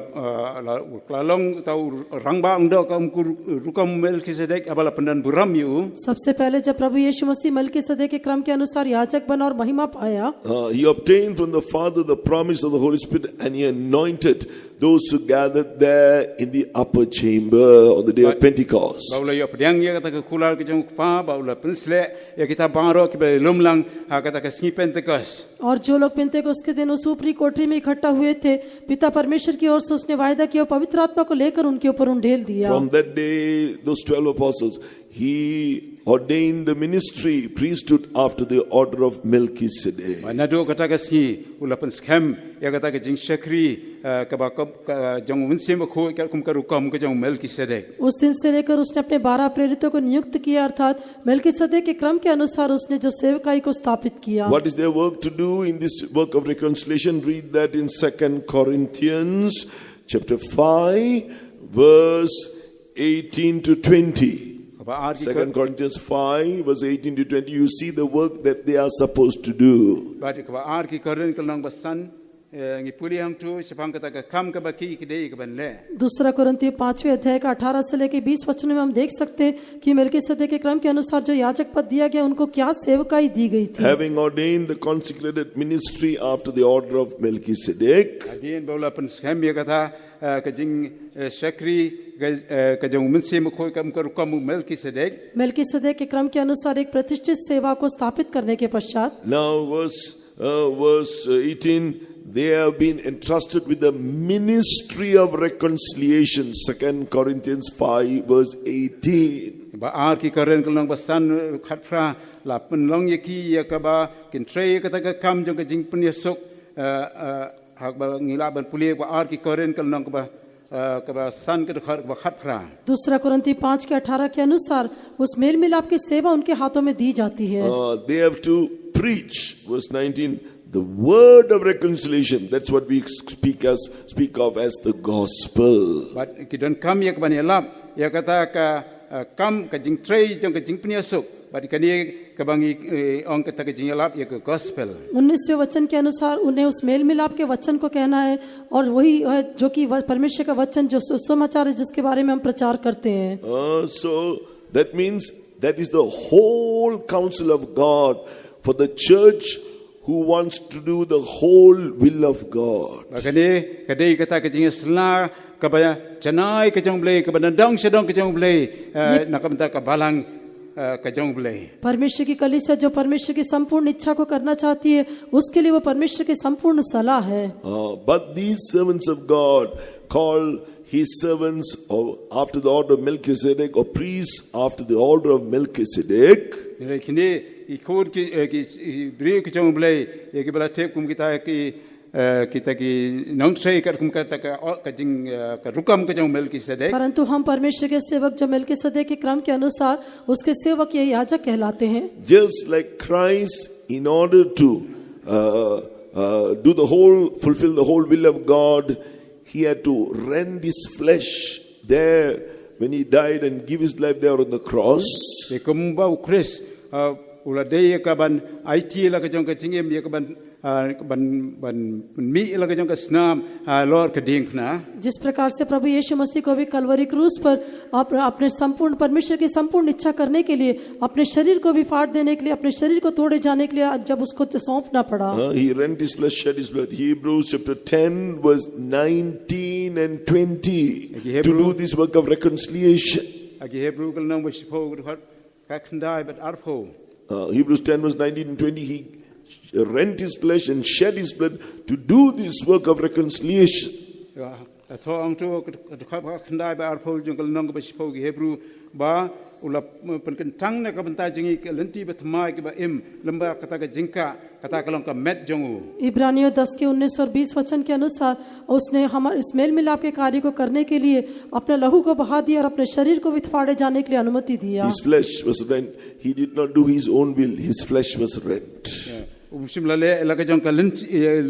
Speaker 2: klalong tau rang ba ndo ka rukom Melchizedek abala pandan buram yu.
Speaker 3: सबसे पहले जब प्रभु यीशु मसीह मेलकिसदेक के क्रम के अनुसार याजक बना और महिमा पाया,
Speaker 1: He obtained from the Father the promise of the Holy Spirit, and he anointed those who gathered there in the upper chamber on the day of Pentecost.
Speaker 2: Baula yo pediang ya kata ka kular ke jong pa baula pensle ya kita baro ke be lumlang ha kata ka sni Pentecost.
Speaker 3: और जो लोग पिन्तेकुस्त के दिन उस ऊपरी कोठरी में इकट्ठा हुए थे, पिता परमेश्वर की ओर से उसने वायदा किया, पवित्र आत्मा को लेकर उनके ऊपर उंडेल दिया।
Speaker 1: From that day, those 12 apostles, he ordained the ministry, priesthood after the order of Melchizedek.
Speaker 2: Nado kata ka sni ulapan schem ya kata ka jing shakri ka ba ka jong unsim ko ka kum ka rukom ka jong Melchizedek.
Speaker 3: उस दिन से लेकर उसने अपने 12 प्रेरितों को नियुक्त किया, अर्थात मेलकिसदेक के क्रम के अनुसार उसने जो सेवकाई को स्थापित किया।
Speaker 1: What is their work to do in this work of reconciliation? Read that in 2 Corinthians chapter 5 verse 18 to 20. 2 Corinthians 5 verse 18 to 20. You see the work that they are supposed to do.
Speaker 2: But ka ar ki koren ka lang basan ngi puli hang tu sepang kata ka kam ka baki ki dei ka ban le.
Speaker 3: दूसरा कुरिन्थियों 5वें अध्याय का 18 से लेकर 20 वचनों में हम देख सकते हैं कि मेलकिसदेक के क्रम के अनुसार जो याजक पद दिया गया, उनको क्या सेवकाई दी गई थी।
Speaker 1: Having ordained the consecrated ministry after the order of Melchizedek.
Speaker 2: Adien bola pen schem ya kata ka jing shakri ka jong unsim ko ka rukom Melchizedek.
Speaker 3: मेलकिसदेक के क्रम के अनुसार एक प्रतिष्ठित सेवा को स्थापित करने के पश्चात
Speaker 1: Now verse 18, they have been entrusted with the ministry of reconciliation. 2 Corinthians 5 verse 18.
Speaker 2: Ba ar ki koren ka lang basan khatfra la pen long ya ki ya ka ba kin tre kata ka kam jong ka jing pen yesok hak ba ngila ban puli ba ar ki koren ka lang ka ba san ka khatfra.
Speaker 3: दूसरा कुरिन्थी 5 के 18 के अनुसार उस mail मिलाप की सेवा उनके हाथों में दी जाती है।
Speaker 1: They have to preach, verse 19, the word of reconciliation. That's what we speak of as the gospel.
Speaker 2: But ki don kam ya ka ban yalap ya kata ka kam ka jing tre jong ka jing pen yesok. But kani ka bangi ong kata ka jing yalap ya ka gospel.
Speaker 3: 19वें वचन के अनुसार उन्हें उस mail मिलाप के वचन को कहना है, और वही है जो कि परमेश्वर का वचन जो सुसमाचार है जिसके बारे में हम प्रचार करते हैं।
Speaker 1: So that means that is the whole counsel of God for the church who wants to do the whole will of God.
Speaker 2: Kani kadai kata ka jing sla ka ba chanai ka jong blai ka ba dong sedong ka jong blai nakamta ka balang ka jong blai.
Speaker 3: परमेश्वर की कलीसिया जो परमेश्वर की संपूर्ण इच्छा को करना चाहती है, उसके लिए वो परमेश्वर की संपूर्ण सलाह है।
Speaker 1: But these servants of God, call his servants after the order of Melchizedek, or priests after the order of Melchizedek.
Speaker 2: Kini ikut ki beri ki jong blai ya ki bala tep kum kita ki nong tre ka kum kata ka jing ka rukam ka jong Melchizedek.
Speaker 3: परंतु हम परमेश्वर के सेवक जो मेलकिसदेक के क्रम के अनुसार उसके सेवक ये याजक कहलाते हैं।
Speaker 1: Just like Christ, in order to fulfill the whole will of God, he had to rend his flesh there when he died and give his life there on the cross.
Speaker 2: Kumba Chris ula dei ka ban IT la ka jong ka jingem ya ka ban ban mi la ka jong ka snam lord ka ding na
Speaker 3: जिस प्रकार से प्रभु यीशु मसीह को भी कलवरी क्रूस पर अपने संपूर्ण परमेश्वर की संपूर्ण इच्छा करने के लिए अपने शरीर को भी फाड़ देने के लिए अपने शरीर को तोड़े जाने के लिए जब उसको सौंपना पड़ा
Speaker 1: He rent his flesh, shed his blood. Hebrews chapter 10 verse 19 and 20 to do this work of reconciliation.
Speaker 2: agi hebrew kal nang bishpo ka khandai bat arpho
Speaker 1: Hebrews 10 verse 19 and 20, he rent his flesh and shed his blood to do this work of reconciliation.
Speaker 2: tho ang tu ka khandai ba arpho jong kal nang bishpo gi hebrew ba ula penken tang na ka banta jingi ka lenti ba thmai ki ba im lamba kata ka jinka kata kalong ka met jongu
Speaker 3: इब्रानियों 10 के 19 और 20 वचन के अनुसार उसने हमारे इस mail मिलाप के कार्य को करने के लिए अपने लहू को बहा दिया और अपने शरीर को भी फाड़े जाने के लिए अनुमति दिया
Speaker 1: His flesh was rent. He did not do his own will. His flesh was rent.
Speaker 2: umsim lale la ka jong ka lenti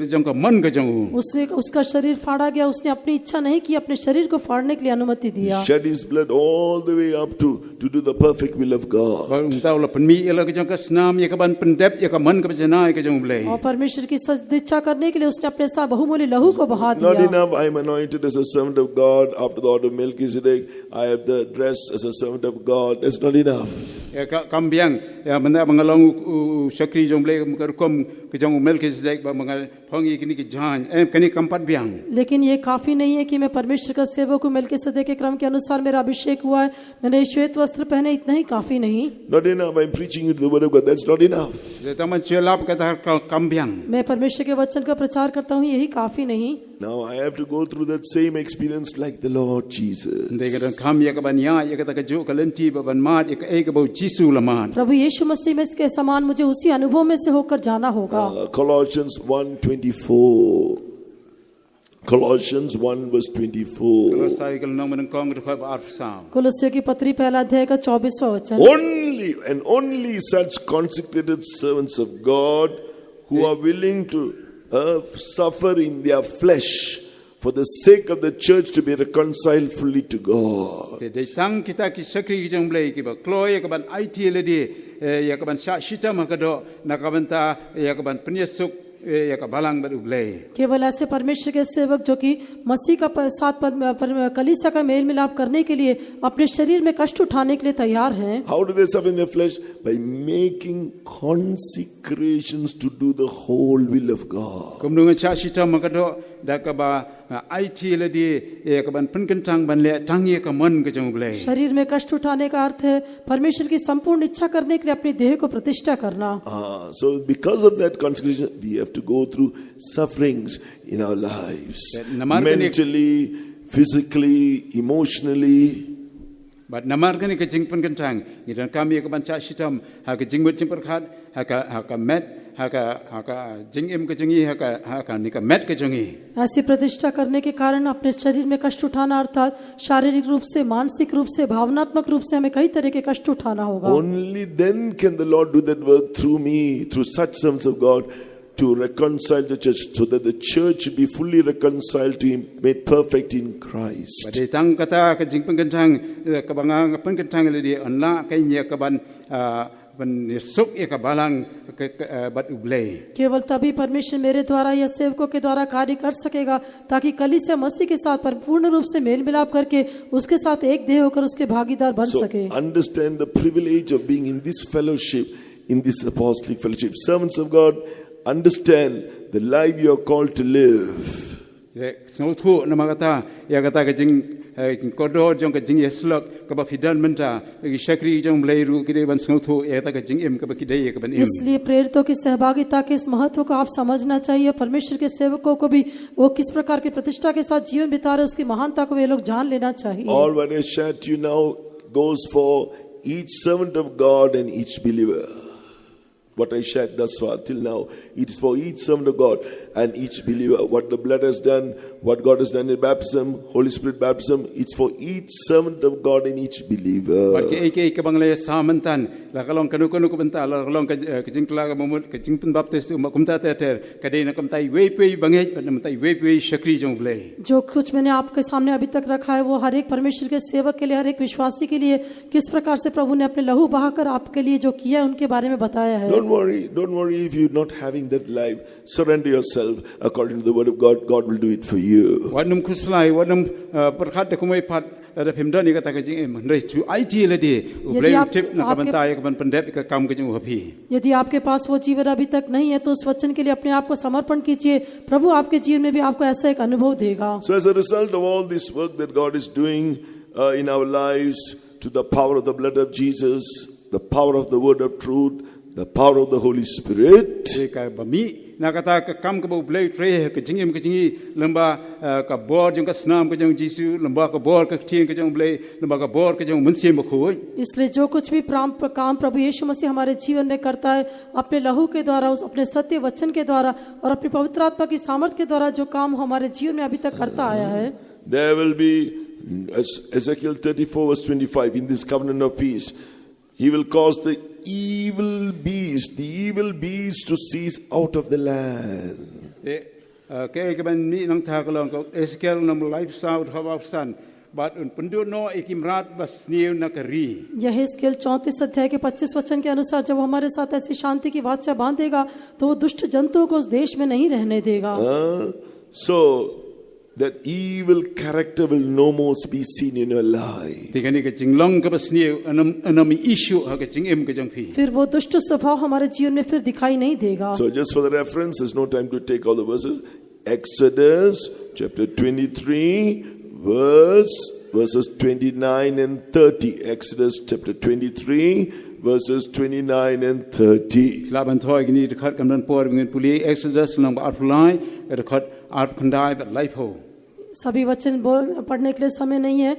Speaker 2: jong ka man ka jongu
Speaker 3: उससे उसका शरीर फाड़ा गया उसने अपनी इच्छा नहीं की अपने शरीर को फाड़ने के लिए अनुमति दिया
Speaker 1: Shed his blood all the way up to do the perfect will of God.
Speaker 2: ba tau la penmi la ka jong ka snam ya ka ban pendep ya ka man ka jana ka jong ble
Speaker 3: और परमेश्वर की सदिच्छा करने के लिए उसने अपने साथ बहुमूल्य लहू को बहा
Speaker 1: Not
Speaker 3: दिया
Speaker 1: enough, I am anointed as a servant of God after the order of Melchizedek. I have the dress as a servant of God. That's not enough.
Speaker 2: ya kam biang ya manda bangalong sakri jong ble ka kom ka jong melchizedek ba mangal phongi kini ki jan kini kampat biang
Speaker 3: लेकिन ये काफी नहीं है कि मैं परमेश्वर का सेवक हूँ मेलकिसदेक के क्रम के अनुसार मेरा अभिषेक हुआ है मैंने श्वेत वस्त्र पहने इतना ही काफी नहीं
Speaker 1: Not enough. I'm preaching you the word of God. That's not enough.
Speaker 2: taman chelap ka kam biang
Speaker 3: मैं परमेश्वर के वचन का प्रचार करता हूँ यही काफी नहीं
Speaker 1: Now I have to go through that same experience like the Lord Jesus.
Speaker 2: Ndega kam ya ka ban ya ya ka jo ka lenti ba ban mat ya ka ba jisu la mat
Speaker 3: प्रभु यीशु मसीह में इसके समान मुझे उसी अनुभव में से होकर जाना होगा
Speaker 1: Colossians 1:24. Colossians 1 verse 24.
Speaker 2: sai kal nang man kong ka ba arsa
Speaker 3: कुलस्सियों की पत्री पहला अध्याय का 24वां वचन
Speaker 1: Only such consecrated servants of God who are willing to suffer in their flesh for the sake of the church to be reconciled fully to God.
Speaker 2: de tang kita ki sakri ki jong ble ki ba kloy ka ban it le di ya ka ban sha shita ma ka do na ka ban ta ya ka ban pnyesuk ya ka balang ba uble
Speaker 3: केवल ऐसे परमेश्वर के सेवक जो कि मसीह का साथ कलीसिया का मेल मिलाप करने के लिए अपने शरीर में कष्ट उठाने के लिए तैयार हैं
Speaker 1: How do they suffer in their flesh? By making consecrations to do the whole will of God.
Speaker 2: kum dung sha shita ma ka do da ka ba it le di ya ka ban pun kan tang ban le tang ye ka man ka jong ble
Speaker 3: शरीर में कष्ट उठाने का अर्थ है परमेश्वर की संपूर्ण इच्छा करने के लिए अपनी देह को प्रतिष्ठा करना
Speaker 1: So because of that consecration, we have to go through sufferings in our lives. Mentally, physically, emotionally.
Speaker 2: But namar kan ka jing pun kan tang ni dan kami ka ban sha shitam ha ka jing mut jing per khat ha ka met ha ka jing em ka jingi ha ka ni ka met ka jingi
Speaker 3: ऐसी प्रतिष्ठा करने के कारण अपने शरीर में कष्ट उठाना अर्थात शारीरिक रूप से मानसिक रूप से भावनात्मक रूप से हमें कई तरह के कष्ट उठाना होगा
Speaker 1: Only then can the Lord do that work through me, through such servants of God, to reconcile the church, so that the church be fully reconciled to Him, made perfect in Christ.
Speaker 2: Pada tang kata ka jing pun kan tang ka banga ka pun kan tang le di anla ka nya ka ban suk ya ka balang bat uble
Speaker 3: केवल तभी परमेश्वर मेरे द्वारा या सेवकों के द्वारा कार्य कर सकेगा ताकि कलीसिया मसीह के साथ परिपूर्ण रूप से मेल मिलाप करके उसके साथ एक देह होकर उसके भागीदार बन
Speaker 1: So
Speaker 3: सके
Speaker 1: understand the privilege of being in this fellowship, in this apostolic fellowship. Servants of God, understand the life you are called to live.
Speaker 2: snow thu na magata ya kata ka jing kodo jong ka jing yeslok ka ba fidan menta ki shakri jong bleiru ki de ban snow thu ya ta ka jing em ka ba ki de ka ban em
Speaker 3: इसलिए प्रेरितों की सहभागिता के इस महत्व को आप समझना चाहिए परमेश्वर के सेवकों को भी वो किस प्रकार की प्रतिष्ठा के साथ जीवन बिता रहे उसकी महानता को वे लोग जान लेना चाहिए
Speaker 1: All what I shared to you now goes for each servant of God and each believer. What I shared thus far till now, it is for each servant of God and each believer. What the blood has done, what God has done in baptism, Holy Spirit baptism, it's for each servant of God and each believer.
Speaker 2: ba ki ka bang le samantan la kalong kanu ko benta la kalong ka jing kla ka momut ka jing pun baptis ma kumta te ter ka de na kumtai we pe bangai ba na mtai we pe shakri jong ble
Speaker 3: जो कुछ मैंने आपके सामने अभी तक रखा है वो हर एक परमेश्वर के सेवक के लिए हर एक विश्वासी के लिए किस प्रकार से प्रभु ने अपने लहू बहाकर आपके लिए जो किया है उनके बारे में बताया है
Speaker 1: Don't don't worry if you're not having that life. Surrender yourself according to the word of God. God will do it for you.
Speaker 2: วันนุ่มคุสไลวันนุ่มประคัดแต่คงไม่พัดแต่พิมพ์ด้านนี้ก็แต่ก็จริงมันได้ชูไอทีเลยดีอุปเลวทิพย์นักบันตายกับมันเป็นเด็บกับกรรมก็จริงหัวพี่
Speaker 3: यदि आपके पास वो जीवन अभी तक नहीं है तो उस वचन के लिए अपने आप को समर्पण कीजिए प्रभु आपके जीवन में भी आपको ऐसा एक अनुभव देगा
Speaker 1: So as a result of all this work that God is doing in our lives, to the power of the blood of Jesus, the power of the word of truth, the power of the Holy Spirit,
Speaker 2: กับบะมีนักตากกรรมกับอุปเลวเทรกับจริงก็จริงลำบากกับบอร์จงกับสนามก็จงจิสูลำบากกับบอร์กับเทียนก็จงอุปเลวลำบากกับบอร์ก็จงมันเสียมคุย
Speaker 3: इसलिए जो कुछ भी काम प्रभु यीशु मसीह हमारे जीवन में करता है अपने लहू के द्वारा उस अपने सत्य वचन के द्वारा और अपनी पवित्र आत्मा की सामर्थ के द्वारा जो काम हमारे जीवन में अभी तक करता आया है
Speaker 1: there will be, as Ezekiel 34 verse 25, in this covenant of peace, he will cause the evil beast to cease out of the land.
Speaker 2: แกก็มันมีนังทากลองก็เอสเกลนำไลฟ์สไตล์ทวับสันบาดอุ่นปุ่นดูโนเอกิมราดบัสเนียวนักรี
Speaker 3: यहेजकेल 34 अध्याय के 25 वचन के अनुसार जब हमारे साथ ऐसी शांति की वाचा बांधेगा तो वो दुष्ट जंतुओं को उस देश में नहीं रहने देगा
Speaker 1: So that evil character will no more be seen in your life.
Speaker 2: ที่กันนี่ก็จริงลองกับบัสเนียวอันมีอิชูฮะก็จริงเอ็มก็จังพี่
Speaker 3: फिर वो दुष्ट स्वभाव हमारे जीवन में फिर दिखाई नहीं देगा
Speaker 1: So just for the reference, there's no time to take all the verses. Exodus chapter 23 verses 29 and 30. Exodus chapter 23 verses 29 and 30.
Speaker 2: ลาบันทอยกันนี่ขัดกำนันปอดเงินปุลีเอ็กซ์ดัสลองบาอัดพลายก็ขัดอาร์คันได้แบบไลฟ์โฮ
Speaker 3: सभी वचन पढ़ने के लिए समय नहीं है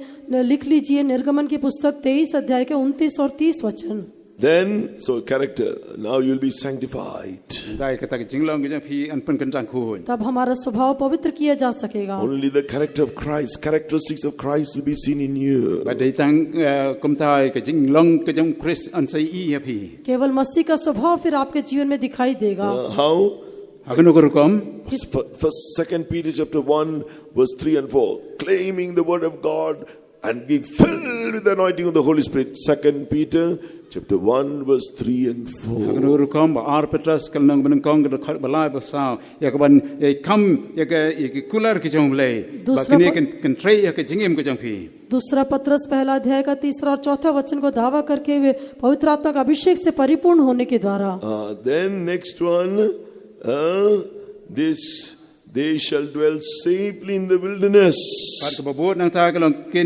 Speaker 3: लिख लीजिए निर्गमन की पुस्तक 23 अध्याय के 29 और 30 वचन
Speaker 1: Then, so character, now you'll be sanctified.
Speaker 2: ได้ก็แต่จริงลองก็จังพี่อันเป็นกันจังคุย
Speaker 3: तब हमारा स्वभाव पवित्र किया जा सकेगा
Speaker 1: Only the character of Christ, characteristics of Christ will be seen in you.
Speaker 2: บัดได้ตั้งกมทายก็จริงลองก็จังคริสอันใส่อีฮะพี่
Speaker 3: केवल मसीह का स्वभाव फिर आपके जीवन में दिखाई देगा
Speaker 1: How?
Speaker 2: หากนุกรุกม
Speaker 1: First, 2 Peter chapter 1 verse 3 and 4, claiming the word of God and be filled with the anointing of the Holy Spirit. 2 Peter chapter 1 verse 3 and 4.
Speaker 2: หากนุกรุกมบาอาร์เปตรัสกัลนังบันกองก็ขัดบาลายบาสาวอยากบันไอ้คำอยากคุลาร์ก็จังเลยบักนี้กันเทรย์ก็จริงเอ็มก็จังพี่
Speaker 3: दूसरा पत्रस पहला अध्याय का तीसरा और चौथा वचन को दावा करके हुए पवित्र आत्मा का अभिषेक से परिपूर्ण होने के द्वारा
Speaker 1: Then next one, this they shall dwell safely in the wilderness.
Speaker 2: ปัดกบบูดนางทากำลังกิ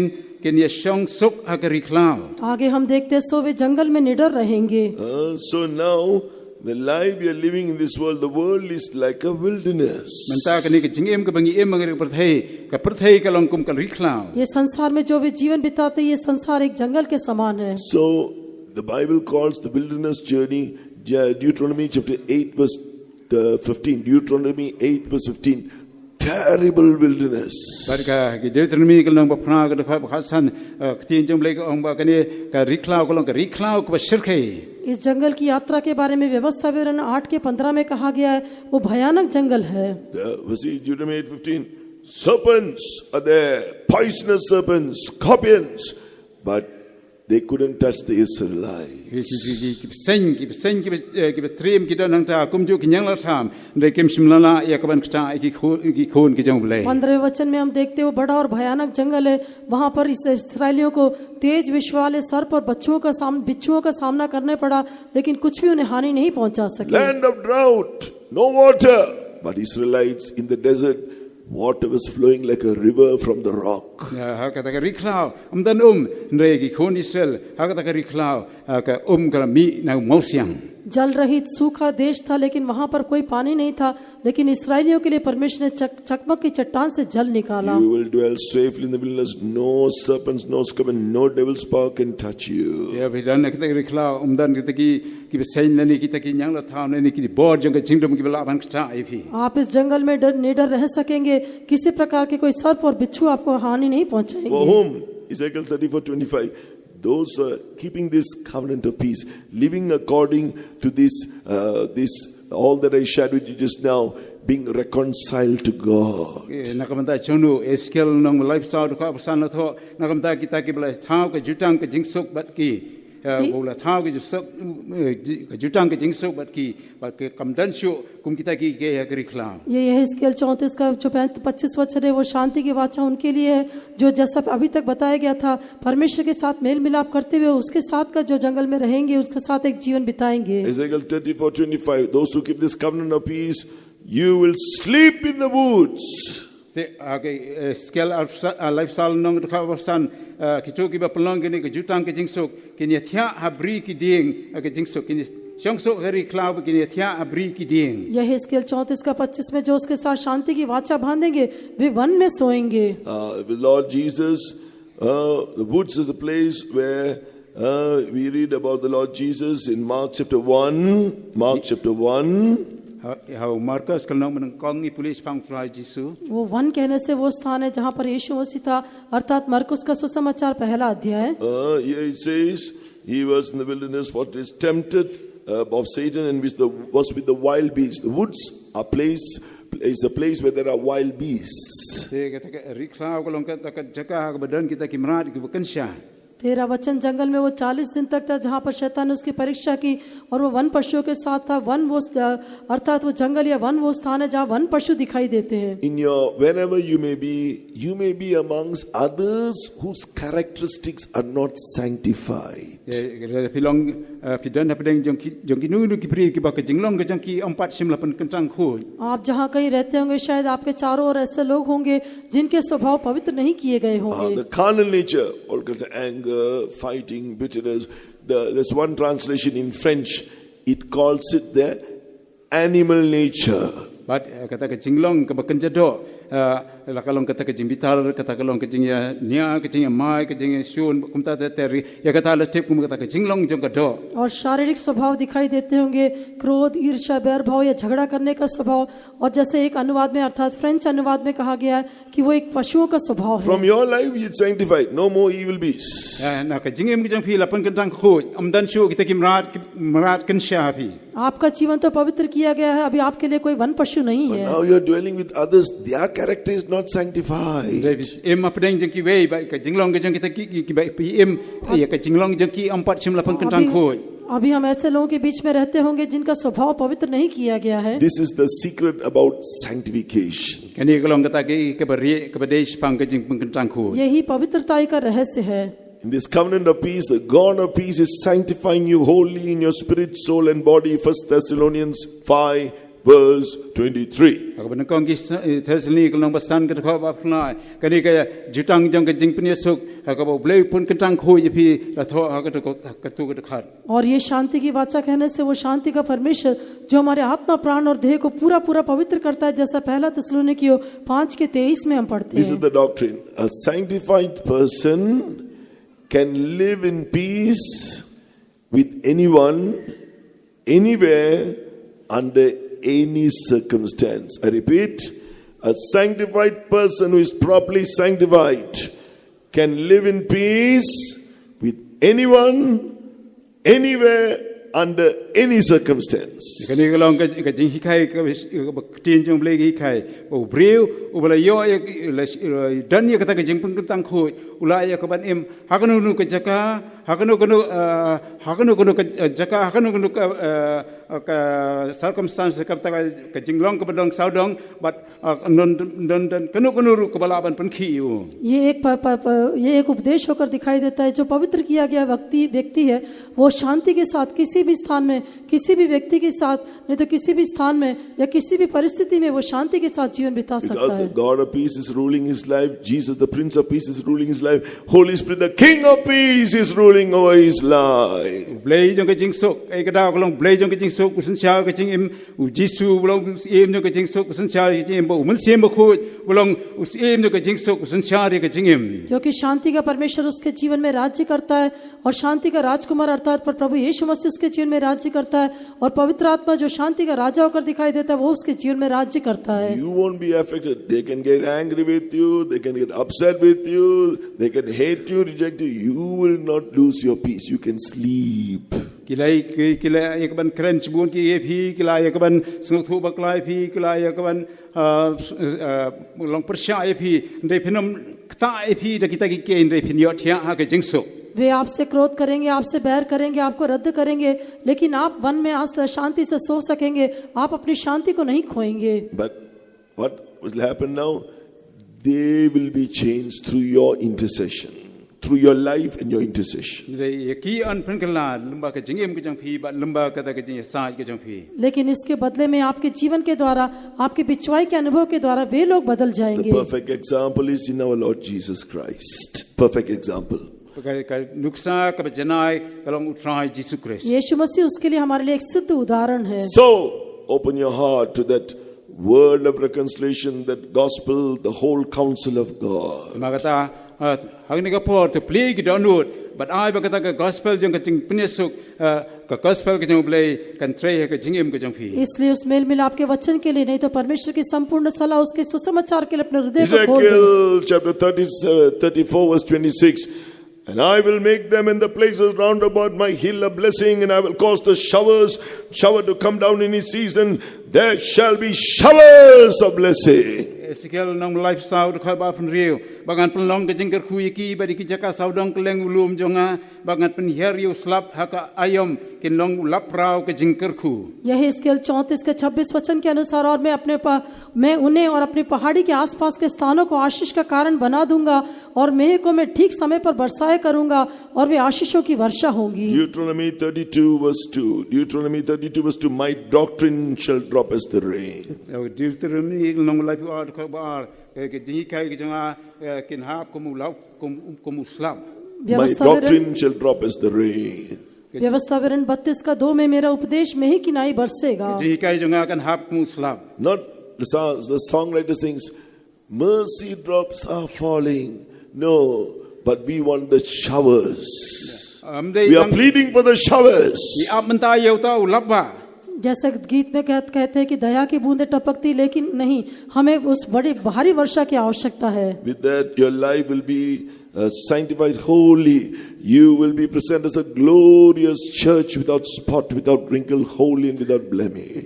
Speaker 2: นยาชงซุกฮักริคลาว
Speaker 3: आगे हम देखते हैं सो वे जंगल में निडर रहेंगे
Speaker 1: So now the life we are living in this world, the world is like a wilderness.
Speaker 2: มันตากันนี่ก็จริงเอ็มก็บังเอ็มมันก็ประเทศกับประเทศก็ลองกุมกันริคลาว
Speaker 3: ये संसार में जो वे जीवन बिताते ये संसार एक जंगल के समान है
Speaker 1: So the Bible calls the wilderness journey, Deuteronomy chapter 8 verse 15, Deuteronomy 8 verse 15, terrible wilderness.
Speaker 2: บัดก็เดี๋ยวจะมีกันลองบพนากันนะครับบขัดสันที่จงเลยก็องบกันนี่ก็ริคลาวก็ลองก็ริคลาวก็ชิรเค
Speaker 3: इस जंगल की यात्रा के बारे में व्यवस्था विवरण 8 के 15 में कहा गया है वो भयानक जंगल है
Speaker 1: Deuteronomy 8:15, serpents are there, poisonous serpents, scorpions, but they couldn't touch the Israelites.
Speaker 2: กิบเส้นกิบเตรียมกิดนังตากุมจุกิยังละถามได้เกมชิมลาละอยากบันขตาอีกโคนกิจังเลย
Speaker 3: 15वें वचन में हम देखते हैं वो बड़ा और भयानक जंगल है वहां पर इस्राएलियों को तेज विष वाले सर्प और बिच्छुओं का सामना करना पड़ा लेकिन कुछ भी उन्हें हानि नहीं पहुंचा सके
Speaker 1: Land of drought, no water, but Israelites in the desert, water was flowing like a river from the rock.
Speaker 2: ฮะก็ตะกริคลาวดันเรกิโคนอิสราเอลฮะก็ตะกริคลาวก็กระมีนางมอเสียง
Speaker 3: जल रहित सूखा देश था लेकिन वहां पर कोई पानी नहीं था लेकिन इस्राएलियों के लिए परमेश्वर ने चकमक की चट्टान से जल निकाला
Speaker 1: You will dwell safely in the wilderness, no serpents, no scorpion, no devil's power can touch you.
Speaker 2: เดี๋ยวพี่ดันก็ตะกริคลาวดันก็ตะกิเส้นนี่กิตะกิยังละถามนี่กิบอร์จังก็จิงดมกิบลาบันขตาไอพี่
Speaker 3: आप इस जंगल में निडर रह सकेंगे किसी प्रकार के कोई सर्प और बिच्छू आपको हानि नहीं पहुंचाएंगे
Speaker 1: For whom? Ezekiel 34:25. Those who are keeping this covenant of peace, living according to this all that I shared with you just now, being reconciled to God.
Speaker 2: นักบันตาชนูเอสเคลนองไลฟ์สไตล์ทุกข้อประสานละทอนักบันตากิตากิบลาท้าวกับจุตังกับจิงสุกบัดกี bầu là thao cái sốc cái chú trang cái chính sốc bất kỳ cầm đan shu cùng kita cái reclam
Speaker 3: ये यहेजकेल 34 का जो 25 वचन है वो शांति की वाचा उनके लिए है जो जैसा अभी तक बताया गया था परमेश्वर के साथ मेल मिलाप करते हुए उसके साथ का जो जंगल में रहेंगे उसके साथ एक जीवन बिताएंगे
Speaker 1: Ezekiel 34:25. Those who keep this covenant of peace, you will sleep in the woods.
Speaker 2: te cái scale lifestyle nong ka wasan kitu ki ba pelong kini ke jutang ke jingsuk kini thia habri ki ding ke jingsuk kini changsuk heri cloud kini thia habri ki ding
Speaker 3: यहेजकेल 34 का 25 में जो उसके साथ शांति की वाचा बांधेंगे way one में सोएंगे
Speaker 1: With Lord Jesus, the woods is the place where we read about the Lord Jesus in Mark chapter 1. Mark chapter 1.
Speaker 2: how Marcus kalong man kong ni police pang try jisu
Speaker 3: वो one कहने से वो स्थान है जहाँ पर यीशु मसीह था अर्थात मरकुस का सुसमाचार पहला अध्याय
Speaker 1: Here it says he was in the wilderness 40 days tempted of Satan and was with the wild beasts. The woods is a place where there are wild beasts.
Speaker 2: te ka reclaw kalong ka jaka ka badan kita kimrat ki bukansha
Speaker 3: 13 वचन जंगल में वो 40 दिन तक था जहाँ पर शैतान ने उसकी परीक्षा की और वो वन पशुओं के साथ था वन वो अर्थात वो जंगल या वन वो स्थान है जहाँ वन पशु दिखाई देते हैं
Speaker 1: In your wherever you may be amongst others whose characteristics are not sanctified.
Speaker 2: pilong pidan pedeng jongki nu ki pri ki ba ka jinglong ka jongki 4-8 kencang khoi
Speaker 3: आप जहाँ कहीं रहते होंगे शायद आपके चारों ओर ऐसे लोग होंगे जिनके स्वभाव पवित्र नहीं किए गए होंगे
Speaker 1: The carnal nature, all kinds of anger, fighting, bitterness. There's one translation in French, it calls it the animal nature.
Speaker 2: but kata ka jinglong ka ba kenjado la kalong kata ka jimbitar kata kalong ka jingya nia ka jingya mai ka jingya shun kumta te teri ya kata la tip kum kata ka jinglong jong ka do
Speaker 3: और शारीरिक स्वभाव दिखाई देते होंगे क्रोध ईर्ष्या बैर भाव या झगड़ा करने का स्वभाव और जैसे एक अनुवाद में अर्थात फ्रेंच अनुवाद में कहा गया है कि वो एक पशुओं का स्वभाव है
Speaker 1: From your life, it's sanctified. No more evil beasts.
Speaker 2: na ka jingem ki jong phi la pan kencang khoi amdan shu kita kimrat kensha phi
Speaker 3: आपका जीवन तो पवित्र किया गया है अभी आपके लिए कोई वन पशु नहीं
Speaker 1: But
Speaker 3: है
Speaker 1: now you're dwelling with others. Their character is not sanctified.
Speaker 2: em apdeng jong ki wei ba ka jinglong ka jong kita ki ba pi em ya ka jinglong jong ki 4-8 kencang khoi
Speaker 3: अभी हम ऐसे लोगों के बीच में रहते होंगे जिनका स्वभाव पवित्र नहीं किया गया है
Speaker 1: This is the secret about sanctification.
Speaker 2: kani kalong kata ki ka bari ka badesh pang ka jing kencang khoi
Speaker 3: यही पवित्रता का रहस्य है
Speaker 1: In this covenant of peace, the God of peace is sanctifying you wholly in your spirit, soul and body. 1 Thessalonians 5 verse 23.
Speaker 2: Ako ba kong Thessalonians kalong basan ka ko ba phnai kani ka jutang jong ka jing pnya suk ako ba blei pun kencang khoi phi la tho ka tu ka khat
Speaker 3: और ये शांति की वाचा कहने से वो शांति का परमेश्वर जो हमारे आत्मा प्राण और देह को पूरा पूरा पवित्र करता है जैसा पहला थिस्सलुनीकियों 5:23 में हम पढ़ते
Speaker 1: This is
Speaker 3: हैं
Speaker 1: the doctrine. A sanctified person can live in peace with anyone, anywhere, under any circumstance. I repeat, a sanctified person who is properly sanctified can live in peace with anyone, anywhere, under any circumstance.
Speaker 2: kani kalong ka jing hikai ka tin jong blei hikai o breu o bala yo dan ya kata ka jing pun kencang khoi ulai ka ban em hakanu nu ka jaka hakanu ka jaka hakanu ka circumstance ka ta ka jinglong ka badong saudong but non kanu ru ka bala ban pan khi u
Speaker 3: ये एक उपदेश होकर दिखाई देता है जो पवित्र किया गया व्यक्ति है वो शांति के साथ किसी भी स्थान में किसी भी व्यक्ति के साथ नहीं तो किसी भी स्थान में या किसी भी परिस्थिति में वो शांति के साथ जीवन बिता सकता
Speaker 1: Because
Speaker 3: है
Speaker 1: the God of peace is ruling his life, Jesus the Prince of Peace is ruling his life, Holy Spirit the King of Peace is ruling over his life.
Speaker 2: blei jong ka jing sok ai ka da kalong blei jong ka jing sok kusun sia ka jing em u jisu blong em jong ka jing sok kusun sia ka jing em bo mun sem bo khoi blong us em jong ka jing sok kusun sia ka jing em
Speaker 3: क्योंकि शांति का परमेश्वर उसके जीवन में राज्य करता है और शांति का राजकुमार अर्थात प्रभु यीशु मसीह उसके जीवन में राज्य करता है और पवित्र आत्मा जो शांति का राजा होकर दिखाई देता है वो उसके जीवन में राज्य करता है
Speaker 1: You won't be affected. They can get angry with you, they can get upset with you, they can hate you, reject you. You will not lose your peace. You can sleep.
Speaker 2: kilai ek ban kren chbun ki e phi kilai ek ban sung thu baklai phi kilai ek ban long persya e phi ndai phinom kta e phi da kita ki ke ndai phin yo thia ha ka jing sok
Speaker 3: वे आपसे क्रोध करेंगे, आपसे बैर करेंगे, आपको रद्द करेंगे, लेकिन आप वन में आज शांति से सो सकेंगे, आप अपनी शांति को नहीं खोएंगे।
Speaker 1: But what will happen now? They will be changed through your intercession, through your life and your intercession.
Speaker 3: लेकिन इसके बदले में आपके जीवन के द्वारा, आपके बिचवाई के अनुभव के द्वारा वे लोग बदल
Speaker 1: The
Speaker 3: जाएंगे।
Speaker 1: perfect example is in our Lord Jesus Christ. Perfect example.
Speaker 3: यीशु मसीह उसके लिए हमारे लिए एक सिद्ध उदाहरण है।
Speaker 1: So, open your heart to that word of reconciliation, that gospel, the whole counsel of God.
Speaker 2: But I bagata ka gospel jong ka ching pinesuk ka gospel ka jong blay kan trey ka jingim ka jong phi.
Speaker 3: इसलिए उस mail मिलाप के वचन के लिए नहीं तो परमेश्वर की संपूर्ण सलाह, उसके सुसमाचार के लिए अपने हृदय को खोल दें।
Speaker 1: Ezekiel chapter 34 verse 26. And I will make them in the places round about my hill a blessing, and I will cause the shower to come down in his season. There shall be showers of blessing.
Speaker 2: Ezekiel nong life sound ka ba pun riu bagan pun long ka jingker khu yiki ba di jaka saudong keleng ulum jonga bagan pun heriu slap haka ayom kin long lap rao ka jingker khu.
Speaker 3: यही scale 34 के 26 वचन के अनुसार, और मैं उन्हें और अपनी पहाड़ी के आसपास के स्थानों को आशीष का कारण बना दूंगा, और मेह को मैं ठीक समय पर बरसाए करूंगा, और वे आशीषों की वर्षा होंगी।
Speaker 1: Deuteronomy 32 verse 2. Deuteronomy 32 verse 2. My doctrine shall drop as the rain.
Speaker 2: Deuteronomy nong life ka ba ke jingi kai ka jonga kin hap ko mu lau ko mu slap.
Speaker 1: My doctrine shall drop as the rain.
Speaker 3: व्यवस्थाविवरण 32 का 2 में मेरा उपदेश में ही किनाई बरसेगा।
Speaker 2: Jingi kai jonga kan hap mu slap.
Speaker 1: Not the songwriter sings, mercy drops are falling. No, but we want the showers. We are pleading for the showers.
Speaker 3: जैसे गीत में कहते हैं कि दया की बूंदें टपकती, लेकिन नहीं, हमें उस बड़ी भारी वर्षा की आवश्यकता है।
Speaker 1: With that, your life will be sanctified holy. You will be presented as a glorious church without spot, without wrinkle, holy and without blemish.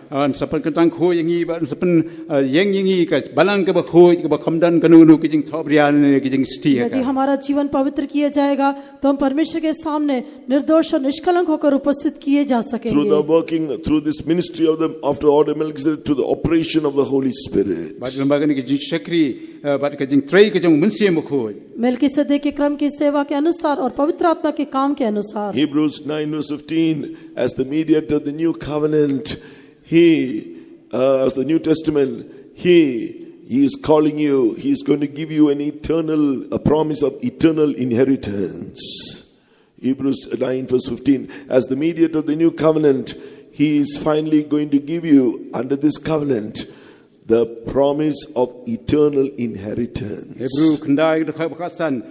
Speaker 2: Sapan ketang khoi yang ini, sapan yang ini kas balang ke bakhoi ke bakhamdan kanunu ke jing thobrian ke jing setia.
Speaker 3: यदि हमारा जीवन पवित्र किया जाएगा तो हम परमेश्वर के सामने निर्दोष और निष्कलंक होकर उपस्थित किए जा सकेंगे।
Speaker 1: Through the working, through this ministry of the after order Melchizedek, to the operation of the Holy Spirit.
Speaker 2: Bad lembaga ni ke jing shakri, bad ke jing trei ke jing munsia mukhoi.
Speaker 3: मेलकिसेदेक के क्रम की सेवा के अनुसार और पवित्र आत्मा के काम के अनुसार।
Speaker 1: Hebrews 9 verse 15, as the mediator of the new covenant, he, as the New Testament, he is calling you. He is going to give you a promise of eternal inheritance. Hebrews 9 verse 15, as the mediator of the new covenant, he is finally going to give you under this covenant the promise of eternal inheritance.
Speaker 2: Hebrew kendai dekat bakasan.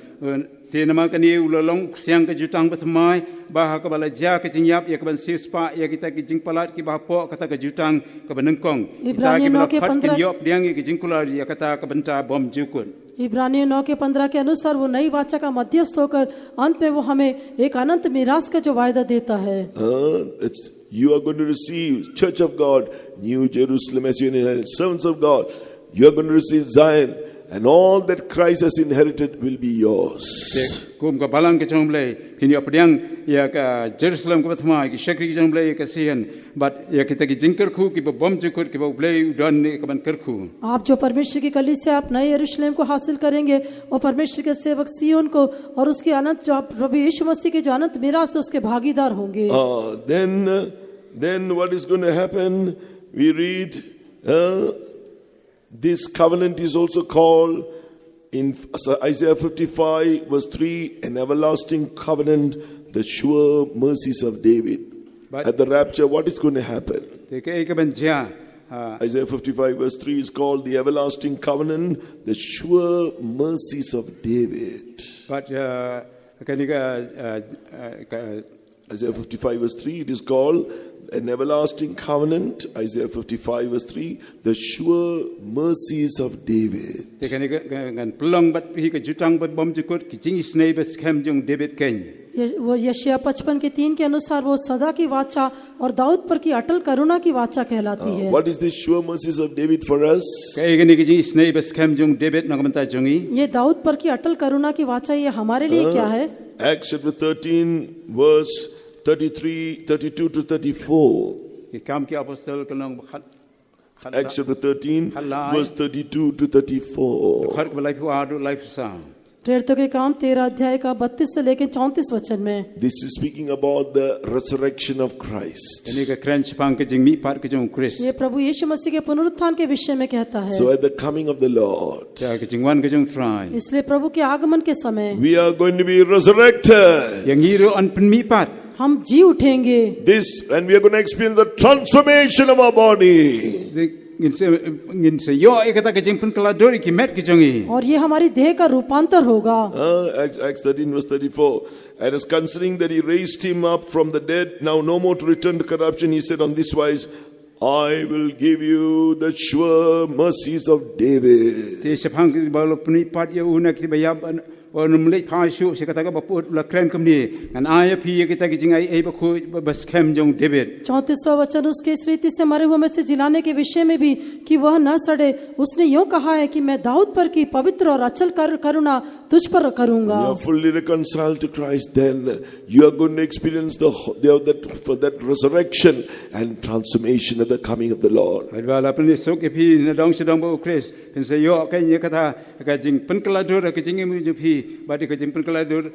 Speaker 2: Tenama kani ulalong siang ke jutang bertemai bah ke balajar ke jingyap ya ke ban sispa ya kita ke jing palat ki bahapo kata ke jutang ke benengkong kita ke belakhat ke yop diang ke jingkular ya kata ke benta bom jukun.
Speaker 3: इब्रानियों 9 के 15 के अनुसार वो नई वाचा का मध्यस्थ होकर अंत में वो हमें एक अनंत मिरास का जो वायदा देता है।
Speaker 1: You are going to receive Church of God, New Jerusalem as your inheritance, servants of God. You are going to receive Zion, and all that Christ has inherited will be yours.
Speaker 2: Kum ka balang ke chomble kini apdiang ya ka Jerusalem ka bathma ki shakri ki chomble ka sian but ya kita ki jingker khu ki bom jukut ki ble udan ne ka ban kerkhu.
Speaker 3: आप जो परमेश्वर की कलीसिया से आप नए यरूशलेम को हासिल करेंगे और परमेश्वर के सेवक सिय्योन को और उसकी अनंत जो प्रभु यीशु मसीह के जो अनंत मिरास है उसके भागीदार होंगे।
Speaker 1: Then what is going to happen? We read this covenant is also called in Isaiah 55 verse 3 an everlasting covenant, the sure mercies of David. But at the rapture, what is going to happen? Isaiah 55 verse 3 is called the everlasting covenant, the sure mercies of David.
Speaker 2: But
Speaker 1: Isaiah 55 verse 3, it is called an everlasting covenant, Isaiah 55 verse 3, the sure mercies of David.
Speaker 2: Te kan gan pelong bat pi ka jutang bat bom jukut ki jing snei bas kem jung David ken.
Speaker 3: वो यशायाह 55 के 3 के अनुसार वो सदा की वाचा और दाऊद पर की अटल करुणा की वाचा कहलाती है।
Speaker 1: What is the sure mercies of David for us?
Speaker 2: Ka igani ki jing snei bas kem jung David na kamanta jungi.
Speaker 3: ये दाऊद पर की अटल करुणा की वाचा ये हमारे लिए क्या है?
Speaker 1: Acts chapter 13 verse 33, 32 to 34.
Speaker 2: Ki kam ki apostol kanong khat
Speaker 1: Acts chapter 13 verse 32 to 34.
Speaker 2: khat balai pu adu life sa.
Speaker 3: प्रेरितों के काम 13 अध्याय का 32 से लेकर 34 वचन में
Speaker 1: This is speaking about the resurrection of Christ.
Speaker 2: Ini ka kren chpang ke jing mi par ke jung Chris.
Speaker 3: ये प्रभु यीशु मसीह के पुनरुत्थान के विषय में कहता है।
Speaker 1: So at the coming of the Lord,
Speaker 2: Ja ke jing wan ke jung try.
Speaker 3: इसलिए प्रभु के आगमन के समय
Speaker 1: we are going to be resurrected.
Speaker 2: Yang ngiru an pen mi pat.
Speaker 3: हम जी उठेंगे।
Speaker 1: This, and we are going to experience the transformation of our body.
Speaker 2: Ngin se yo e kata ke jing pen kala dori ki met ke jungi.
Speaker 3: और ये हमारी देह का रूपांतर होगा।
Speaker 1: Acts 13 verse 34. And as considering that he raised him up from the dead, now no more to return to corruption, he said on this wise, I will give you the sure mercies of David.
Speaker 2: Te sepang ki balo pen mi pat ya una ki bayab num le pha shu se kata ka baput la kren kum ni an aya phi ye kita ki jing ai ba khu bas kem jung David.
Speaker 3: 34वां वचन उसके इस रीति से मरे हुए में से जिलाने के विषय में भी कि वह न सड़े, उसने यूं कहा है कि मैं दाऊद पर की पवित्र और अचल करुणा तुझ पर करूंगा।
Speaker 1: You are fully reconciled to Christ, then you are going to experience that resurrection and transformation at the coming of the Lord.
Speaker 2: Wala pen so ke phi na dong se dong bo Chris pen se yo ka ye kata ka jing pen kala dur ka jing mu ju phi ba de ka jing pen kala dur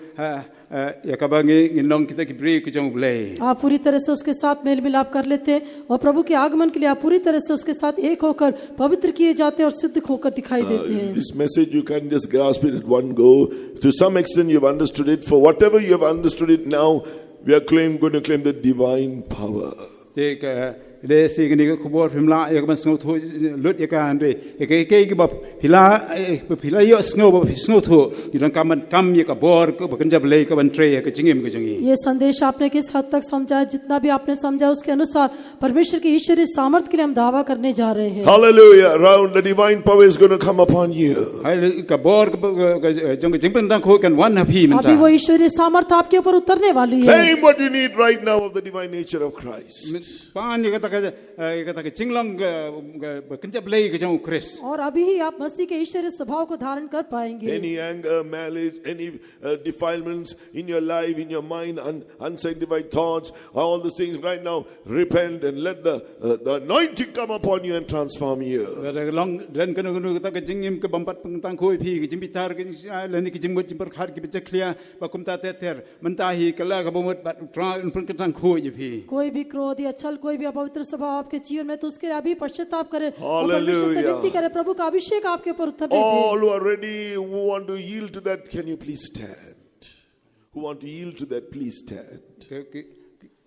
Speaker 2: ya ka bangi ngin long kita ki bre ki jong blai.
Speaker 3: आप पूरी तरह से उसके साथ mail मिलाप कर लेते और प्रभु के आगमन के लिए आप पूरी तरह से उसके साथ एक होकर पवित्र किए जाते और सिद्ध होकर दिखाई देते हैं।
Speaker 1: This message you can't just grasp it at one go. To some extent you have understood it. For whatever you have understood it now, we are going to claim the divine power.
Speaker 2: Te ka le si ni ka khubor phimla ya ka sngo tho lut ya ka andre ke ki ba phila yo sngo ba sngo tho idang kam ya ka bor ko ban jab le ka ban tre ya ka jingim ka jingi.
Speaker 3: ये संदेश आपने किस हद तक समझा, जितना भी आपने समझा उसके अनुसार परमेश्वर की ईश्वरीय सामर्थ के लिए हम दावा करने जा रहे हैं।
Speaker 1: Hallelujah. Around the divine power is going to come upon you.
Speaker 2: Hai ka bor ka jong jing pen dang kho kan wan ha phi man
Speaker 3: अभी वो ईश्वरीय सामर्थ आपके ऊपर उतरने वाली है।
Speaker 1: Claim what you need right now of the divine nature of Christ.
Speaker 2: pan ya kata ka jinglong ba kan jab le ka jong Chris.
Speaker 3: और अभी ही आप मसीह के ईश्वरीय स्वभाव को धारण कर पाएंगे।
Speaker 1: Any anger, malice, any defilements in your life, in your mind, unsanctified thoughts, all these things right now, repent and let the anointing come upon you and transform you.
Speaker 2: Long ren kan nu kata ka jingim ka bampat pengtang khoi phi ka jimbitar ka le ni ka jingmut jimpar khar ki becha clear ba kumta ter mentahi kala ka bomot bat tra un pengtang khoi je phi.
Speaker 3: कोई भी क्रोध या छल, कोई भी अपवित्र स्वभाव आपके जीवन में तो उसके लिए अभी पश्चाताप करे और
Speaker 1: Hallelujah.
Speaker 3: परमेश्वर से विनती करे, प्रभु का अभिषेक आपके ऊपर उतरने
Speaker 1: All
Speaker 3: they.
Speaker 1: who are ready, who want to yield to that, can you please stand? Who want to yield to that, please stand.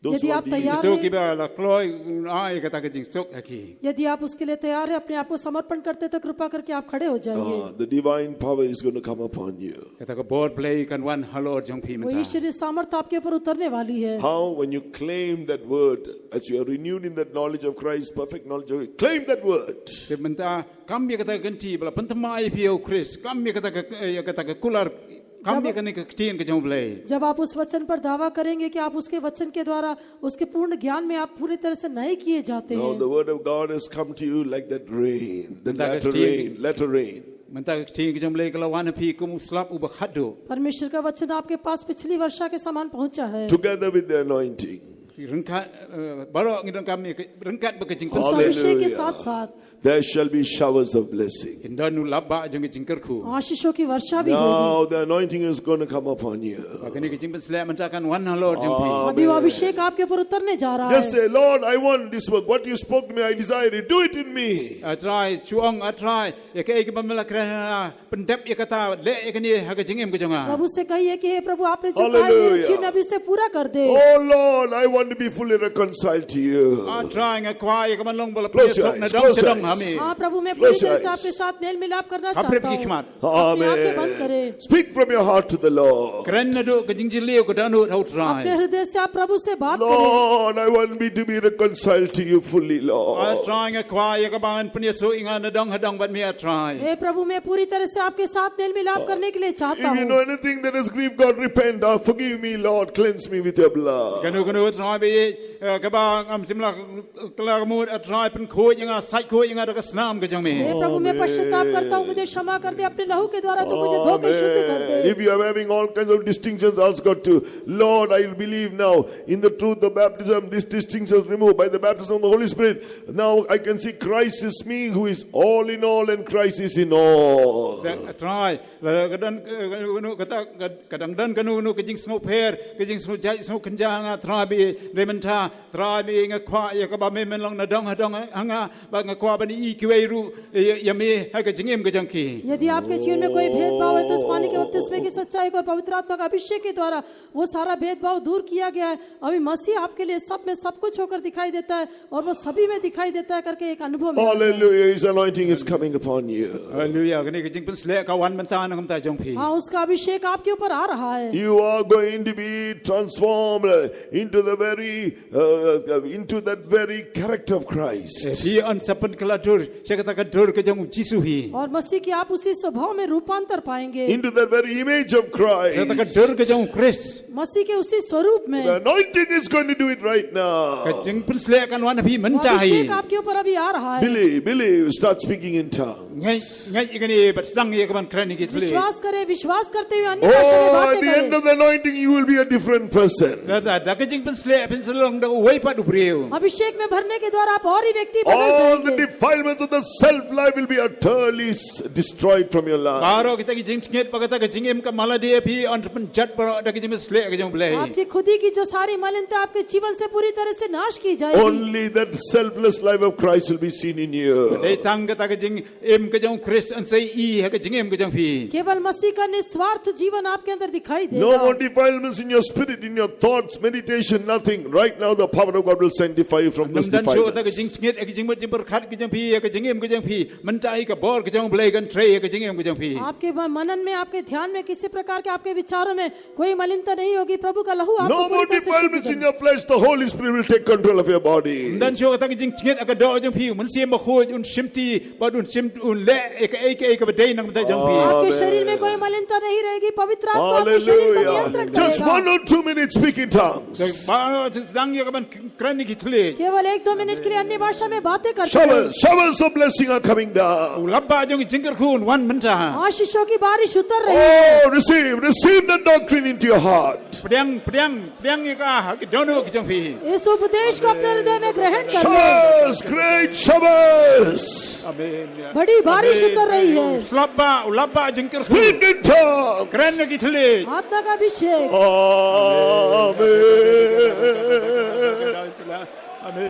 Speaker 1: Those
Speaker 3: यदि
Speaker 1: who
Speaker 3: आप
Speaker 1: want to yield.
Speaker 3: तैयार
Speaker 2: तो कि
Speaker 3: हैं,
Speaker 2: ba la kloi ai kata ka jing sok aki.
Speaker 3: यदि आप उसके लिए तैयार हैं, अपने आप को समर्पण करते तो कृपा करके आप खड़े हो जाइए।
Speaker 1: The divine power is going to come upon you.
Speaker 2: Kata ka board play kan wan halor jong phi
Speaker 3: वो
Speaker 2: man.
Speaker 3: ईश्वरीय सामर्थ आपके ऊपर उतरने वाली है।
Speaker 1: How? When you claim that word, as you are renewed in that knowledge of Christ, perfect knowledge of Christ, claim that word.
Speaker 2: Te menta kam ya kata ganti bala pentama ai phi o Chris kam ya kata ka kular kam ya kan ka tin ka jong play.
Speaker 3: जब आप उस वचन पर दावा करेंगे कि आप उसके वचन के द्वारा उसके पूर्ण ज्ञान में आप पूरी तरह से नए किए जाते
Speaker 1: Now
Speaker 3: हैं।
Speaker 1: the word of God has come to you like that rain, the
Speaker 2: That
Speaker 1: latter rain.
Speaker 2: Menta ka tin ka jong play kala wan phi kum slap u ba khado.
Speaker 3: परमेश्वर का वचन आपके पास पिछली वर्षा के समान पहुंचा है।
Speaker 1: Together with the anointing.
Speaker 2: Rengkat baro ngidong kami rengkat ba ka jing
Speaker 3: उस
Speaker 2: pen.
Speaker 3: अभिषेक के साथ साथ
Speaker 1: There shall be showers of blessing.
Speaker 2: Indanu labba jong jing kerku.
Speaker 3: आशीषों की वर्षा भी होगी।
Speaker 1: Now the anointing is going to come upon you.
Speaker 2: Kani ka jing pen slap menta kan wan halor jong phi.
Speaker 3: अभी वो अभिषेक आपके ऊपर उतरने जा रहा
Speaker 1: Just
Speaker 3: है।
Speaker 1: say, Lord, I want this work. What you spoke to me, I desire it. Do it in me.
Speaker 2: Atrai chuang atrai ya ke ek bamela krana pendep ya kata le ek ni ha ka jing em ka jonga.
Speaker 3: प्रभु से कहिए कि हे प्रभु आपने जो कहा है मेरे
Speaker 1: Hallelujah.
Speaker 3: जीवन में अभी से पूरा कर दे।
Speaker 1: Oh Lord, I want want to be fully reconciled to you.
Speaker 2: try nga kwai ka man long bala
Speaker 1: Close your
Speaker 2: sok na
Speaker 1: eyes,
Speaker 2: dong
Speaker 1: close your
Speaker 2: sedong
Speaker 1: eyes.
Speaker 2: hami
Speaker 3: हाँ प्रभु मैं
Speaker 1: Close
Speaker 3: पूरी तरह
Speaker 1: your
Speaker 3: से
Speaker 1: eyes.
Speaker 3: आपके साथ mail मिलाप करना
Speaker 2: Habrep
Speaker 3: चाहता हूँ
Speaker 2: hikmat.
Speaker 3: अपनी आंखें बंद करें
Speaker 1: Amen. Speak from your heart to the Lord.
Speaker 2: kren na do ka jingjiliu ka danu how
Speaker 3: अपने
Speaker 2: try
Speaker 3: हृदय से आप प्रभु से बात करें
Speaker 1: Lord, I want me to be reconciled to you fully, Lord.
Speaker 2: try nga kwai ka ban punya so inga na dong hadong but me try
Speaker 3: हे प्रभु मैं पूरी तरह से आपके साथ मेल मिलाप करने के लिए चाहता
Speaker 1: If you
Speaker 3: हूँ
Speaker 1: know anything that has grieved God, repent. Forgive me, Lord. Cleanse me with your blood.
Speaker 2: kanu try be ka ba am simla kala mu try pen khoi inga sai khoi inga ka snam ka jang me
Speaker 3: हे प्रभु मैं पश्चाताप करता हूँ मुझे क्षमा कर दे अपने लहू के द्वारा तो मुझे धो के शुद्ध कर दे
Speaker 1: If you are having all kinds of distinctions, ask God to, Lord, I believe now in the truth of baptism. This distinction is removed by the baptism of the Holy Spirit. Now I can see Christ is me who is all in all and Christ is in all.
Speaker 2: try kadang kadang dan kanu ka jing snow pair ka jing snow jai snow kanjanga try be rementa try be nga kwa ya ka ba me men long na dong hadong anga ba nga kwa ba ni ikwei ru ya me ha ka jingem ka jang ki
Speaker 3: यदि आपके जीवन में कोई भेदभाव है तो इस पानी के बपतिस्मे की सच्चाई को और पवित्र आत्मा का अभिषेक के द्वारा वो सारा भेदभाव दूर किया गया है अभी मसीह आपके लिए सब में सब कुछ होकर दिखाई देता है और वो सभी में दिखाई देता है करके एक अनुभव में आता है।
Speaker 1: Hallelujah. His anointing is coming upon you.
Speaker 2: hallelujah ka ni ka jing pen sle ka wan man ta na kam ta jong phi
Speaker 3: हाँ उसका अभिषेक आपके ऊपर आ रहा है
Speaker 1: You are going to be transformed into that very character of Christ.
Speaker 2: hi an sapan kala dur se ka ta ka dur ka jong jisu hi
Speaker 3: और मसीह की आप उसी स्वभाव में रूपांतर पाएंगे
Speaker 1: Into that very image of
Speaker 2: se ta ka
Speaker 1: Christ.
Speaker 2: dur ka jong chris
Speaker 3: मसीह के उसी स्वरूप में
Speaker 1: The anointing is going to do it right now.
Speaker 2: ka jing pen sle kan wan phi man
Speaker 3: वो
Speaker 2: cha hi
Speaker 3: अभिषेक आपके ऊपर अभी आ रहा है
Speaker 1: Believe. Start speaking in tongues.
Speaker 2: ngai ka ni bat sang ye ka ban kran ni ki thle
Speaker 3: विश्वास करते हुए अन्य भाषा में
Speaker 1: Oh, at
Speaker 3: बातें
Speaker 1: the end
Speaker 3: करें
Speaker 1: of the anointing, you will be a different person.
Speaker 2: da ka jing pen slong da wei pa du breu
Speaker 3: अभिषेक में भरने के द्वारा आप और ही व्यक्ति बदल
Speaker 1: All the
Speaker 3: जाएंगे
Speaker 1: defilements of the self-life will be utterly destroyed from your life.
Speaker 2: baro kita ki jing nget pa ka jing em ka mala de phi on pen jat pa da ki jing sle ka jong blai
Speaker 3: आपकी खुद ही की जो सारी मलिनता आपके जीवन से पूरी तरह से नाश की जाएगी
Speaker 1: Only that selfless life of Christ will be seen in you.
Speaker 2: dei tang ka ta ka jing em ka jong chris an sei I ha ka jing em ka jong phi
Speaker 3: केवल मसीह का निस्वार्थ जीवन आपके अंदर दिखाई
Speaker 1: No more
Speaker 3: देगा
Speaker 1: defilements in your spirit, in your thoughts, meditation, nothing. Right now, the power of God will sanctify you from those
Speaker 2: nam dan cho ta ka
Speaker 1: defilements.
Speaker 2: jing nget ka jing jing ber khat ka jong phi ka jing em ka jong phi man tai ka bor ka jong blai kan trei ka jing em ka jong phi
Speaker 3: आपके मनन में आपके ध्यान में किसी प्रकार के आपके विचारों में कोई मलिनता नहीं होगी प्रभु का लहू आपको
Speaker 1: No
Speaker 3: पूरी
Speaker 1: more
Speaker 3: तरह से शुद्ध
Speaker 1: defilements in
Speaker 3: करेगा।
Speaker 1: your flesh. The Holy Spirit will take control of your body.
Speaker 2: dan cho ta ka jing nget ka do jong phi man sim ba khoi un shimti ba un sim un le ek ba dei nang ta jong phi
Speaker 3: आपके शरीर में कोई मलिनता नहीं रहेगी पवित्र आत्मा आपके शरीर को
Speaker 1: Hallelujah.
Speaker 3: नियंत्रण
Speaker 1: Just
Speaker 3: करेगा
Speaker 1: 1 or 2 minutes speak in tongues.
Speaker 2: ba dang ye ka ban kran ni ki thle
Speaker 3: केवल 1-2 मिनट के लिए अन्य भाषा में बातें करते हैं
Speaker 1: Showers of blessing are coming down.
Speaker 2: labba jong jing kar khun wan man ta
Speaker 3: आशीषों की बारिश उतर रही है
Speaker 1: Oh, receive the doctrine into your heart.
Speaker 2: Priang ye ka ha ki dono ki jong phi
Speaker 3: इस उपदेश को अपने हृदय में ग्रहण कर लो
Speaker 1: Showers, great showers.
Speaker 2: amen
Speaker 3: बड़ी बारिश उतर रही है
Speaker 2: labba jing kar khun
Speaker 1: Speak in tongues.
Speaker 2: kran ki thle
Speaker 3: आत्मा का अभिषेक
Speaker 1: Amen.
Speaker 2: Amen.